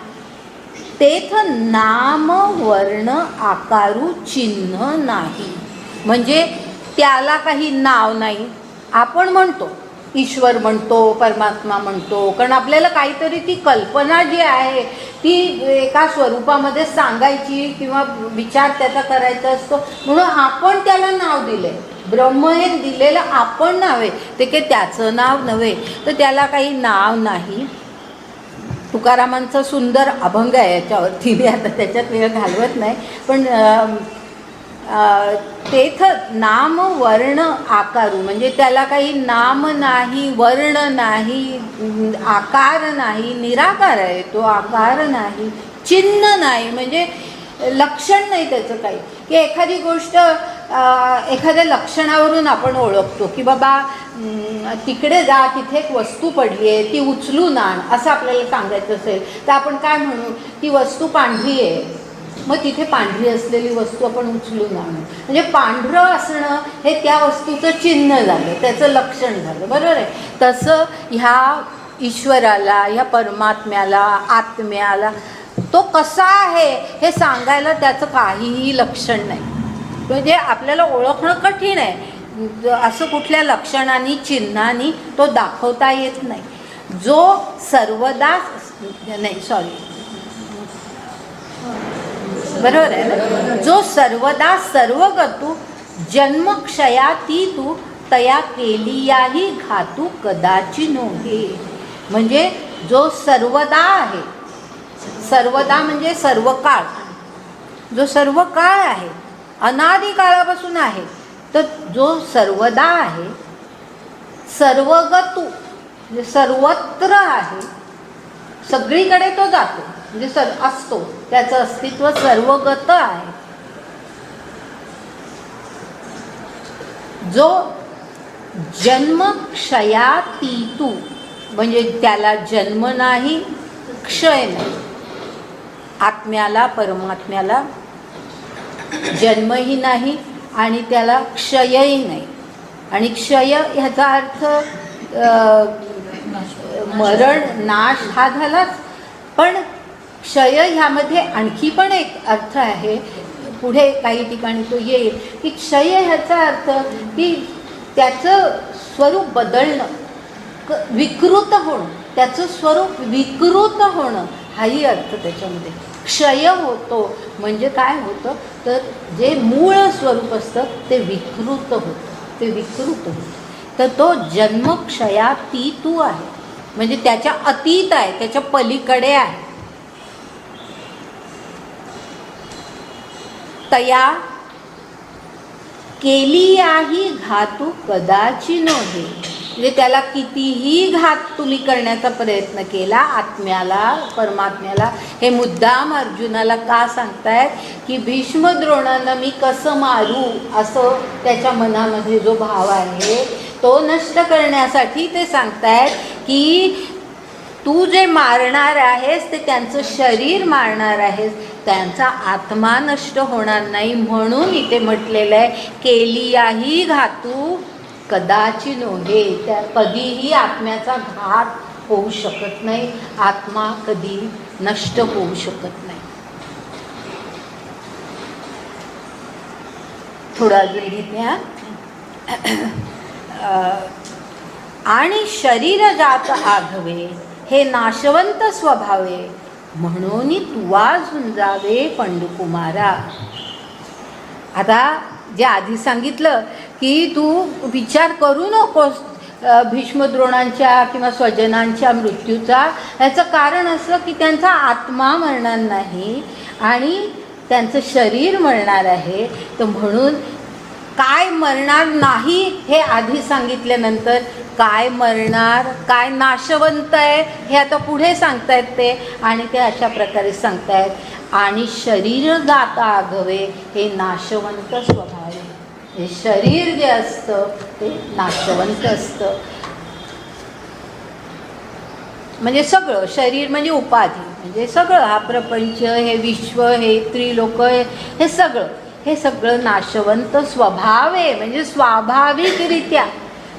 तेथ नाम वर्ण आकारू चिन्ह नाही. म्हणजे त्याला काही नाव नाही. आपण म्हणतो ईश्वर म्हणतो, परमात्मा म्हणतो, कारण आपल्याला काहीतरी ती कल्पना जी आहे ती एका स्वरूपामध्ये सांगायची किंवा विचार त्याचा करायचा असतो, म्हणून आपण त्याला नाव दिले. ब्रह्म हे दिलेलं आपण नाव आहे, ते काही त्याचं नाव नव्हे. तर त्याला काही नाव नाही. तुकारामांचा सुंदर अभंग आहे याच्यावरती, मी आता त्याच्यात वेळ घालवत नाही. पण तेथ नाम वर्ण आकारू, म्हणजे त्याला काही नाम नाही, वर्ण नाही, आकार नाही, निराकार आहे तो, आकार नाही, चिन्ह नाही, म्हणजे लक्षण नाही त्याचं काही. की एखादी गोष्ट एखाद्या लक्षणावरून आपण ओळखतो की बाबा तिकडे जा, तिथे एक वस्तू पडली आहे, ती उचलून आण, असं आपल्याला सांगायचं असेल तर आपण काय म्हणू, ती वस्तू पांढरी आहे, मग तिथे पांढरी असलेली वस्तू आपण उचलून आणू. म्हणजे पांढरं असणं हे त्या वस्तूचं चिन्ह झालं, त्याचं लक्षण झालं, बरोबर आहे. तसं ह्या ईश्वराला, ह्या परमात्म्याला, आत्म्याला तो कसा आहे हे सांगायला त्याचं काहीही लक्षण नाही. म्हणजे आपल्याला ओळखणं कठीण आहे, असं कुठल्या लक्षणांनी, चिन्हांनी तो दाखवता येत नाही. जो सर्वदा, नाही सॉरी, बरोबर आहे ना, जो सर्वदा सर्वगतू जन्मक्षयातीतू तया केलियाही घातू कदाचि नोहे. म्हणजे जो सर्वदा आहे, सर्वदा म्हणजे सर्व काळ, जो सर्व काळ आहे, अनादि काळापासून आहे, तर जो सर्वदा आहे, सर्वगतू म्हणजे सर्वत्र आहे, सगळीकडे तो जातो, म्हणजे असतो, त्याचं अस्तित्व सर्वगत आहे. जो जन्मक्षयातीतू म्हणजे त्याला जन्म नाही, क्षय नाही. आत्म्याला, परमात्म्याला जन्मही नाही आणि त्याला क्षयही नाही. आणि क्षय ह्याचा अर्थ मरण, नाश हा झालाच, पण क्षय ह्यामध्ये आणखी पण एक अर्थ आहे, पुढे काही ठिकाणी तो येईल, की क्षय ह्याचा अर्थ की त्याचं स्वरूप बदलणं, विकृत होणं, त्याचं स्वरूप विकृत होणं, हाही अर्थ त्याच्यामध्ये. क्षय होतो म्हणजे काय होतं, तर जे मूळ स्वरूप असतं ते विकृत होतं, ते विकृत होतं. तर तो जन्मक्षयातीतू आहे, म्हणजे त्याच्या अतीत आहे, त्याच्या पलीकडे आहे. तया केलियाही घातू कदाचि नोहे. म्हणजे त्याला कितीही घात तुम्ही करण्याचा प्रयत्न केला, आत्म्याला, परमात्म्याला, हे मुद्दाम अर्जुनाला का सांगतायत की भीष्म द्रोणांना मी कसं मारू, असं त्याच्या मनामध्ये जो भाव आहे तो नष्ट करण्यासाठी ते सांगतायत की तू जे मारणार आहेस ते त्यांचं शरीर मारणार आहेस, त्यांचा आत्मा नष्ट होणार नाही. म्हणून इथे म्हटलेलं आहे केलियाही घातू कदाचि नोहे. त्या कधीही आत्म्याचा घात होऊ शकत नाही, आत्मा कधी नष्ट होऊ शकत नाही. थोडं अजून घेत्या. आणि शरीर जात आघवे हे नाशवंत स्वभावे, म्हणून तुवा झुंजावे पंडुकुमारा. आता जे आधी सांगितलं की तू विचार करू नकोस भीष्मद्रोणांच्या किंवा स्वजनांच्या मृत्यूचा, याचं कारण असं की त्यांचा आत्मा मरणार नाही आणि त्यांचं शरीर मरणार आहे. तर म्हणून काय मरणार नाही हे आधी सांगितल्यानंतर काय मरणार, काय नाशवंत आहे हे आता पुढे सांगतायत ते. आणि ते अशा प्रकारे सांगतायत आणि शरीर जाता आघवे हे नाशवंत स्वभाव आहे. हे शरीर जे असतं ते नाशवंत असतं. म्हणजे सगळं शरीर म्हणजे उपाधी, म्हणजे सगळं हा प्रपंच, हे विश्व, हे त्रिलोक, हे सगळं नाशवंत स्वभाव आहे. म्हणजे स्वाभाविकरित्या,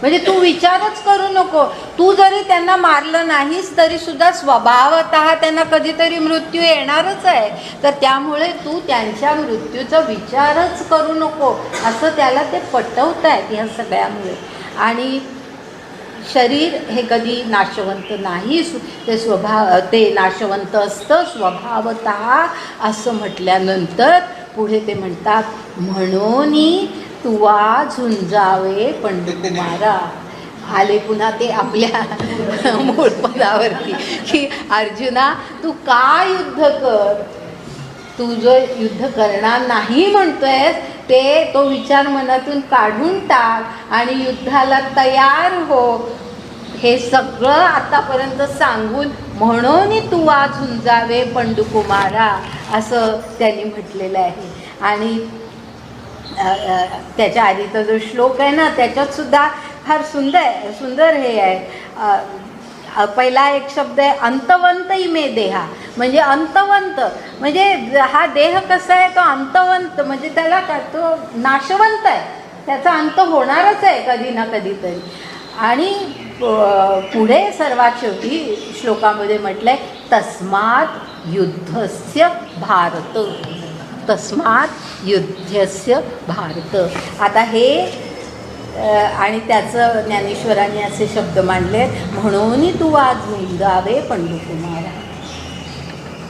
म्हणजे तू विचारच करू नको. तू जरी त्यांना मारलं नाहीस तरी सुद्धा स्वभावतः त्यांना कधीतरी मृत्यू येणारच आहे. तर त्यामुळे तू त्यांच्या मृत्यूचा विचारच करू नको, असं त्याला ते पटवतायत ह्या सगळ्यामुळे. आणि शरीर हे कधी नाशवंत नाही, ते नाशवंत असतं स्वभावतः, असं म्हटल्यानंतर पुढे ते म्हणतात म्हणून तुवा झुंजावे पंडुकुमारा. आले पुन्हा ते आपल्या मूळ पदावरती की अर्जुना तू का युद्ध कर, तू जो युद्ध करणार नाही म्हणतोयस तो विचार मनातून काढून टाक आणि युद्धाला तयार हो. हे सगळं आतापर्यंत सांगून म्हणून तू आज झुंजावे पंडुकुमारा असं त्यांनी म्हटलेलं आहे. आणि त्याच्या आधीचा जो श्लोक आहे ना त्याच्यात सुद्धा फार सुंदर हे आहे. पहिला एक शब्द आहे अंतवंत इमे देहा, म्हणजे अंतवंत म्हणजे हा देह कसा आहे तो अंतवंत म्हणजे त्याला तो नाशवंत आहे, त्याचा अंत होणारच आहे कधी ना कधीतरी. आणि पुढे सर्वात शेवटी श्लोकामध्ये म्हटलंय तस्मात् युद्धस्य भारत, तस्मात् युद्धस्य भारत. आता हे आणि त्याचं ज्ञानेश्वरांनी असे शब्द मांडले म्हणून तू आज झुंजावे पंडुकुमारा,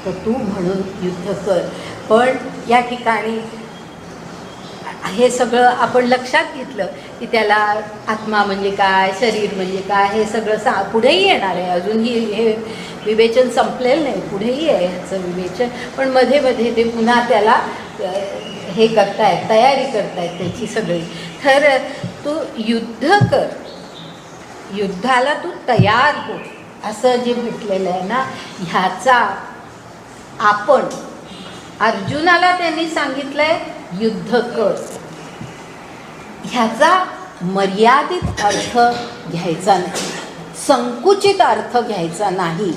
तर तू म्हणून युद्ध कर. पण या ठिकाणी हे सगळं आपण लक्षात घेतलं की त्याला आत्मा म्हणजे काय, शरीर म्हणजे काय हे सगळं पुढेही येणार आहे. अजूनही हे विवेचन संपलेलं नाही, पुढेही आहे ह्याचं विवेचन. पण मध्ये मध्ये ते पुन्हा त्याला हे करतायत, तयारी करतायत त्याची सगळी. तर तू युद्ध कर, युद्धाला तू तयार हो असं जे म्हटलेलं आहे ना, ह्याचा आपण अर्जुनाला त्यांनी सांगितलंय युद्ध कर, ह्याचा मर्यादित अर्थ घ्यायचा नाही, संकुचित अर्थ घ्यायचा नाही.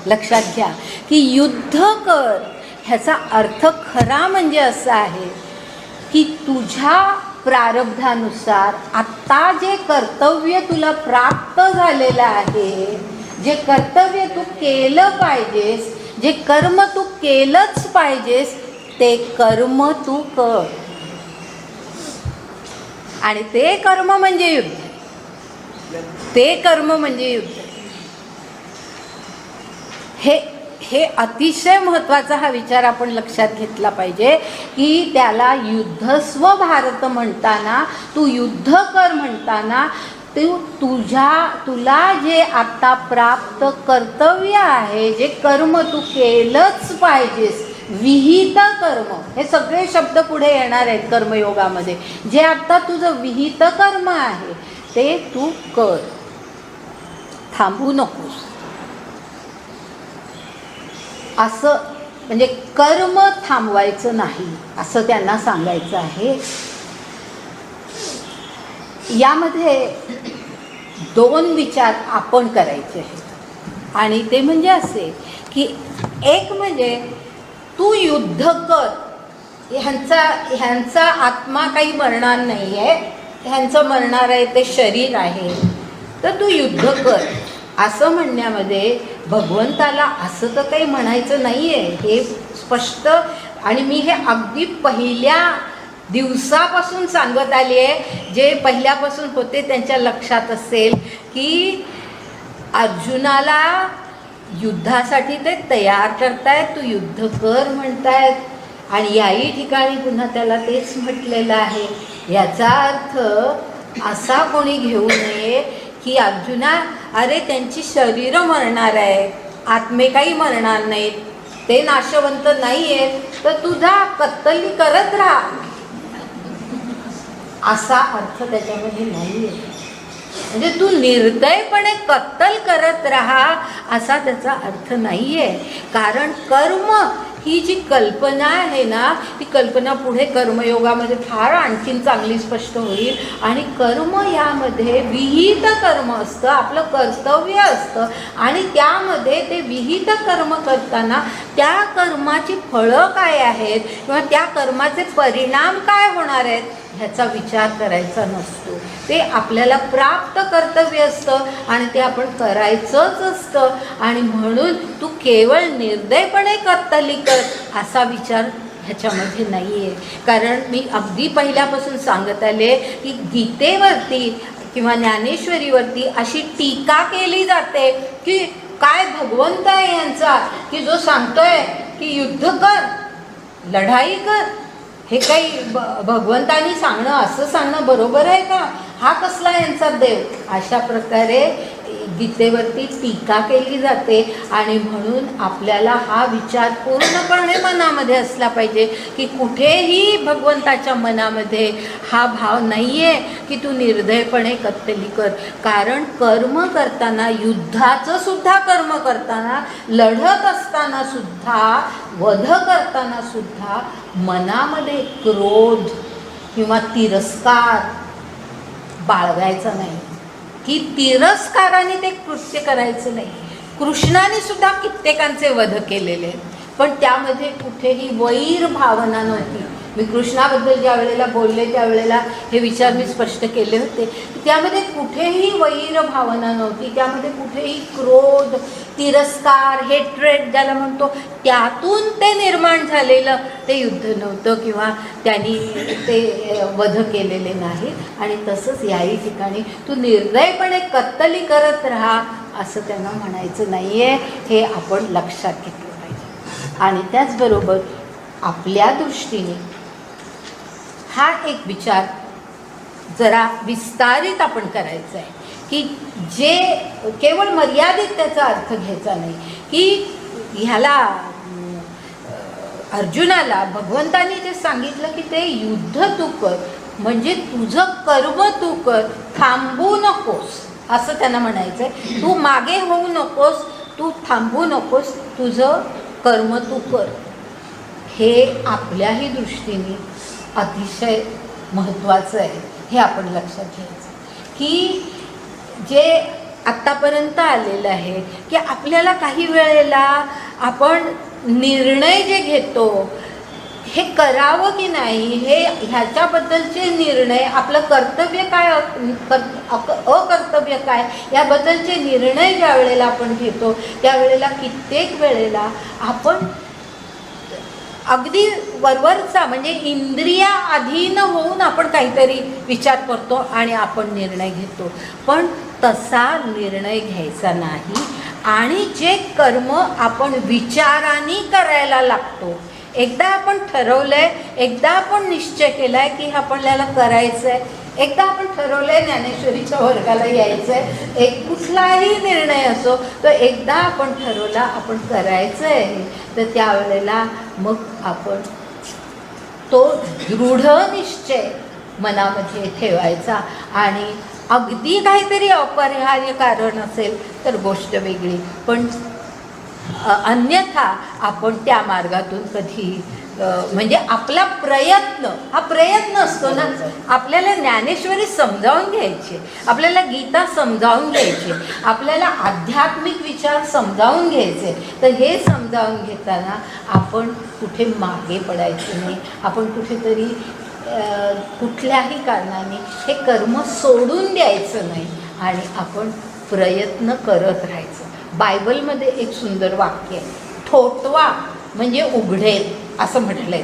लक्षात घ्या की युद्ध कर ह्याचा अर्थ खरा म्हणजे असा आहे की तुझ्या प्रारब्धानुसार आत्ता जे कर्तव्य तुला प्राप्त झालेलं आहे, जे कर्तव्य तू केलं पाहिजेस, जे कर्म तू केलंच पाहिजेस ते कर्म तू कर. आणि ते कर्म म्हणजे युद्ध, ते कर्म म्हणजे युद्ध. हे अतिशय महत्त्वाचा हा विचार आपण लक्षात घेतला पाहिजे की त्याला युद्धस्व भारत म्हणताना, तू युद्ध कर म्हणताना तुला जे आता प्राप्त कर्तव्य आहे, जे कर्म तू केलंच पाहिजेस, विहित कर्म, हे सगळे शब्द पुढे येणार आहेत कर्मयोगामध्ये. जे आता तुझं विहित कर्म आहे ते तू कर, थांबू नकोस. असं म्हणजे कर्म थांबवायचं नाही असं त्यांना सांगायचं आहे. यामध्ये दोन विचार आपण करायचे आहेत आणि ते म्हणजे असे की एक म्हणजे तू युद्ध कर, ह्यांचा आत्मा काही मरणार नाही आहे, ह्यांचं मरणार आहे ते शरीर आहे, तर तू युद्ध कर असं म्हणण्यामध्ये भगवंताला असं तर काही म्हणायचं नाही आहे, हे स्पष्ट. आणि मी हे अगदी पहिल्या दिवसापासून सांगत आली आहे, जे पहिल्यापासून होते त्यांच्या लक्षात असेल की अर्जुनाला युद्धासाठी ते तयार करतायत, तू युद्ध कर म्हणतायत. आणि याही ठिकाणी पुन्हा त्याला तेच म्हटलेलं आहे. याचा अर्थ असा कोणी घेऊ नये की अर्जुना अरे त्यांची शरीरं मरणार आहे, आत्मे काही मरणार नाहीत, ते नाशवंत नाही आहेत, तर तुझा कत्तली करत राहा, असा अर्थ त्याच्यामध्ये नाही आहे. म्हणजे तू निर्दयपणे कत्तल करत राहा असा त्याचा अर्थ नाही आहे. कारण कर्म ही जी कल्पना आहे ना, ती कल्पना पुढे कर्मयोगामध्ये फार आणखीन चांगली स्पष्ट होईल. आणि कर्म यामध्ये विहित कर्म असतं, आपलं कर्तव्य असतं आणि त्यामध्ये ते विहित कर्म करताना त्या कर्माची फळं काय आहेत किंवा त्या कर्माचे परिणाम काय होणार आहेत ह्याचा विचार करायचा नसतो. ते आपल्याला प्राप्त कर्तव्य असतं आणि ते आपण करायचंच असतं. आणि म्हणून तू केवळ निर्दयपणे कत्तली कर असा विचार ह्याच्यामध्ये नाही आहे. कारण मी अगदी पहिल्यापासून सांगत आले की गीतेवरती किंवा ज्ञानेश्वरीवरती अशी टीका केली जाते की काय भगवंत आहे यांचा की जो सांगतोय की युद्ध कर, लढाई कर. हे काही भगवंतानी सांगणं, असं सांगणं बरोबर आहे का? हा कसला यांचा देव? अशा प्रकारे गीतेवरती टीका केली जाते आणि म्हणून आपल्याला हा विचार पूर्णपणे मनामध्ये असला पाहिजे की कुठेही भगवंताच्या मनामध्ये हा भाव नाही आहे की तू निर्दयपणे कत्तली कर. कारण कर्म करताना, युद्धाचं सुद्धा कर्म करताना, लढत असताना सुद्धा, वध करताना सुद्धा मनामध्ये क्रोध किंवा तिरस्कार बाळगायचा नाही, की तिरस्काराने ते कृत्य करायचं नाही. कृष्णाने सुद्धा कित्येकांचे वध केलेले आहेत, पण त्यामध्ये कुठेही वैर भावना नव्हती. मी कृष्णाबद्दल ज्या वेळेला बोलले त्यावेळेला हे विचार मी स्पष्ट केले होते की त्यामध्ये कुठेही वैर भावना नव्हती, त्यामध्ये कुठेही क्रोध, तिरस्कार, हेट्रेड ज्याला म्हणतो, त्यातून ते निर्माण झालेलं ते युद्ध नव्हतं किंवा त्यांनी ते वध केलेले नाही. आणि तसंच याही ठिकाणी तू निर्दयपणे कत्तली करत राहा असं त्यांना म्हणायचं नाही आहे, हे आपण लक्षात घेतलं पाहिजे. आणि त्याचबरोबर आपल्या दृष्टीने हा एक विचार जरा विस्तारित आपण करायचा आहे की जे केवळ मर्यादित त्याचा अर्थ घ्यायचा नाही, की ह्याला अर्जुनाला भगवंतानी जे सांगितलं की ते युद्ध तू कर, म्हणजे तुझं कर्म तू कर, थांबू नकोस असं त्यांना म्हणायचं आहे. तू मागे होऊ नकोस, तू थांबू नकोस, तुझं कर्म तू कर. हे आपल्याही दृष्टीने अतिशय महत्त्वाचं आहे, हे आपण लक्षात घ्यायचं. की जे आत्तापर्यंत आलेलं आहे की आपल्याला काही वेळेला आपण निर्णय जे घेतो हे करावं की नाही, हे ह्याच्याबद्दलचे निर्णय, आपलं कर्तव्य काय अकर्तव्य काय याबद्दलचे निर्णय ज्या वेळेला आपण घेतो त्यावेळेला कित्येक वेळेला आपण अगदी वरवरचा म्हणजे इंद्रिया अधीन होऊन आपण काहीतरी विचार करतो आणि आपण निर्णय घेतो, पण तसा निर्णय घ्यायचा नाही. आणि जे कर्म आपण विचाराने करायला लागतो, एकदा आपण ठरवलंय, एकदा आपण निश्चय केलाय की आपल्याला करायचं आहे, एकदा आपण ठरवलंय ज्ञानेश्वरीच्या वर्गाला यायचं आहे, एक कुठलाही निर्णय असो तो एकदा आपण ठरवला आपण करायचं आहे, तर त्यावेळेला मग आपण तो दृढ निश्चय मनामध्ये ठेवायचा. आणि अगदी काहीतरी अपरिहार्य कारण असेल तर गोष्ट वेगळी, पण अन्यथा आपण त्या मार्गातून कधी म्हणजे आपला प्रयत्न हा प्रयत्न असतो ना. आपल्याला ज्ञानेश्वरी समजावून घ्यायची, आपल्याला गीता समजावून घ्यायची, आपल्याला आध्यात्मिक विचार समजावून घ्यायचे, तर हे समजावून घेताना आपण कुठे मागे पडायचं नाही. आपण कुठेतरी कुठल्याही कारणाने हे कर्म सोडून द्यायचं नाही आणि आपण प्रयत्न करत राहायचं. बायबलमध्ये एक सुंदर वाक्य आहे, ठोठवा म्हणजे उघडेल असं म्हटलंय.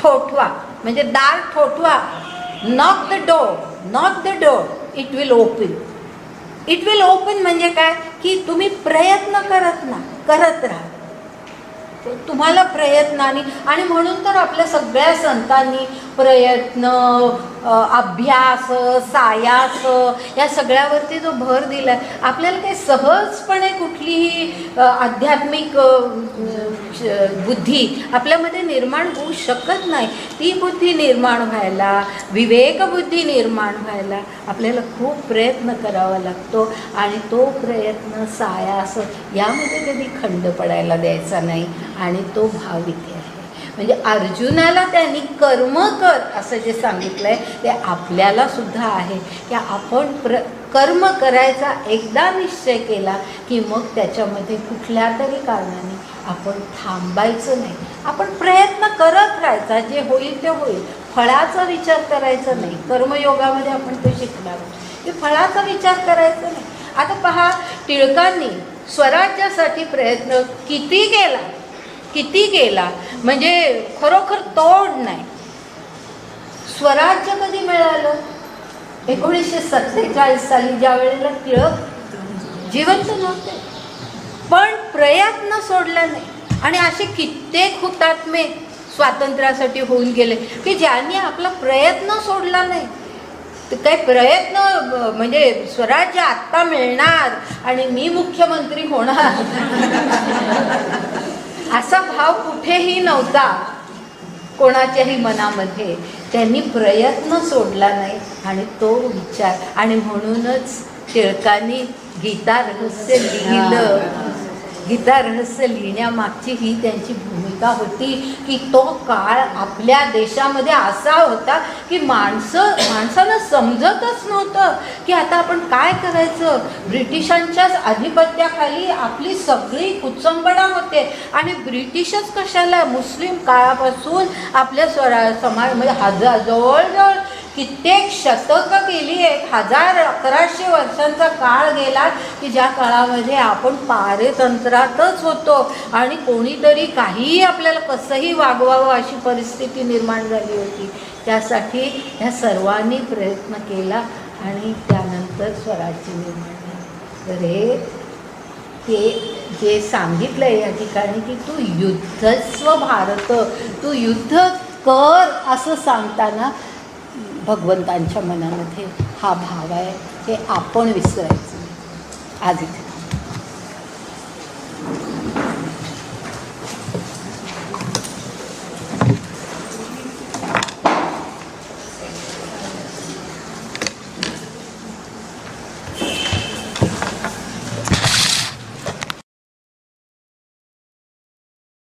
ठोठवा म्हणजे दार ठोठवा, knock the door, it will open. It will open म्हणजे काय की तुम्ही प्रयत्न करत राहा, तुम्हाला प्रयत्नाने. आणि म्हणून तर आपल्या सगळ्या संतांनी प्रयत्न, अभ्यास, सायास या सगळ्यावरती जो भर दिला आहे. आपल्याला काही सहजपणे कुठलीही आध्यात्मिक बुद्धी आपल्यामध्ये निर्माण होऊ शकत नाही. ती बुद्धी निर्माण व्हायला, विवेकबुद्धी निर्माण व्हायला आपल्याला खूप प्रयत्न करावा लागतो. आणि तो प्रयत्न, सायास यामध्ये कधी खंड पडायला द्यायचा नाही. आणि तो भाव इथे आहे. म्हणजे अर्जुनाला त्यांनी कर्म कर असं जे सांगितलं आहे ते आपल्याला सुद्धा आहे की आपण कर्म करायचा एकदा निश्चय केला की मग त्याच्यामध्ये कुठल्या तरी कारणाने आपण थांबायचं नाही. आपण प्रयत्न करत राहायचा, जे होईल ते होईल. फळाचा विचार करायचा नाही. कर्मयोगामध्ये आपण ते शिकणार की फळाचा विचार करायचा नाही. आता पहा, टिळकांनी स्वराज्यासाठी प्रयत्न किती केला म्हणजे खरोखर तोड नाही. स्वराज्य कधी मिळालं? 1947 साली, ज्या वेळेला टिळक जिवंत नव्हते, पण प्रयत्न सोडला नाही. आणि असे कित्येक हुतात्मे स्वातंत्र्यासाठी होऊन गेले की ज्यांनी आपला प्रयत्न सोडला नाही. तर काही प्रयत्न म्हणजे स्वराज्य आत्ता मिळणार आणि मी मुख्यमंत्री होणार असा भाव कुठेही नव्हता कोणाच्याही मनामध्ये. त्यांनी प्रयत्न सोडला नाही आणि तो विचार, आणि म्हणूनच टिळकांनी गीता रहस्य लिहिलं. गीता रहस्य लिहिण्यामागची ही त्यांची भूमिका होती की तो काळ आपल्या देशामध्ये असा होता की माणसानं समजतच नव्हतं की आता आपण काय करायचं. ब्रिटिशांच्याच आधिपत्याखाली आपली सगळी कुचंबडा होते आणि ब्रिटिशच कशाला, मुस्लिम काळापासून आपल्या समाज म्हणजे जवळजवळ कित्येक शतकं गेली आहेत. 1100 वर्षांचा काळ गेला की ज्या काळामध्ये आपण पारेतंत्रातच होतो आणि कोणीतरी काहीही आपल्याला कसंही वागवावं अशी परिस्थिती निर्माण झाली होती. त्यासाठी ह्या सर्वांनी प्रयत्न केला आणि त्यानंतर स्वराज्य निर्माण झालं. तर हे ते जे सांगितलं आहे या ठिकाणी की तू युद्धस्व भारत, तू युद्ध कर असं सांगताना भगवंतांच्या मनामध्ये हा भाव आहे. हे आपण विसरायचं आज इथे.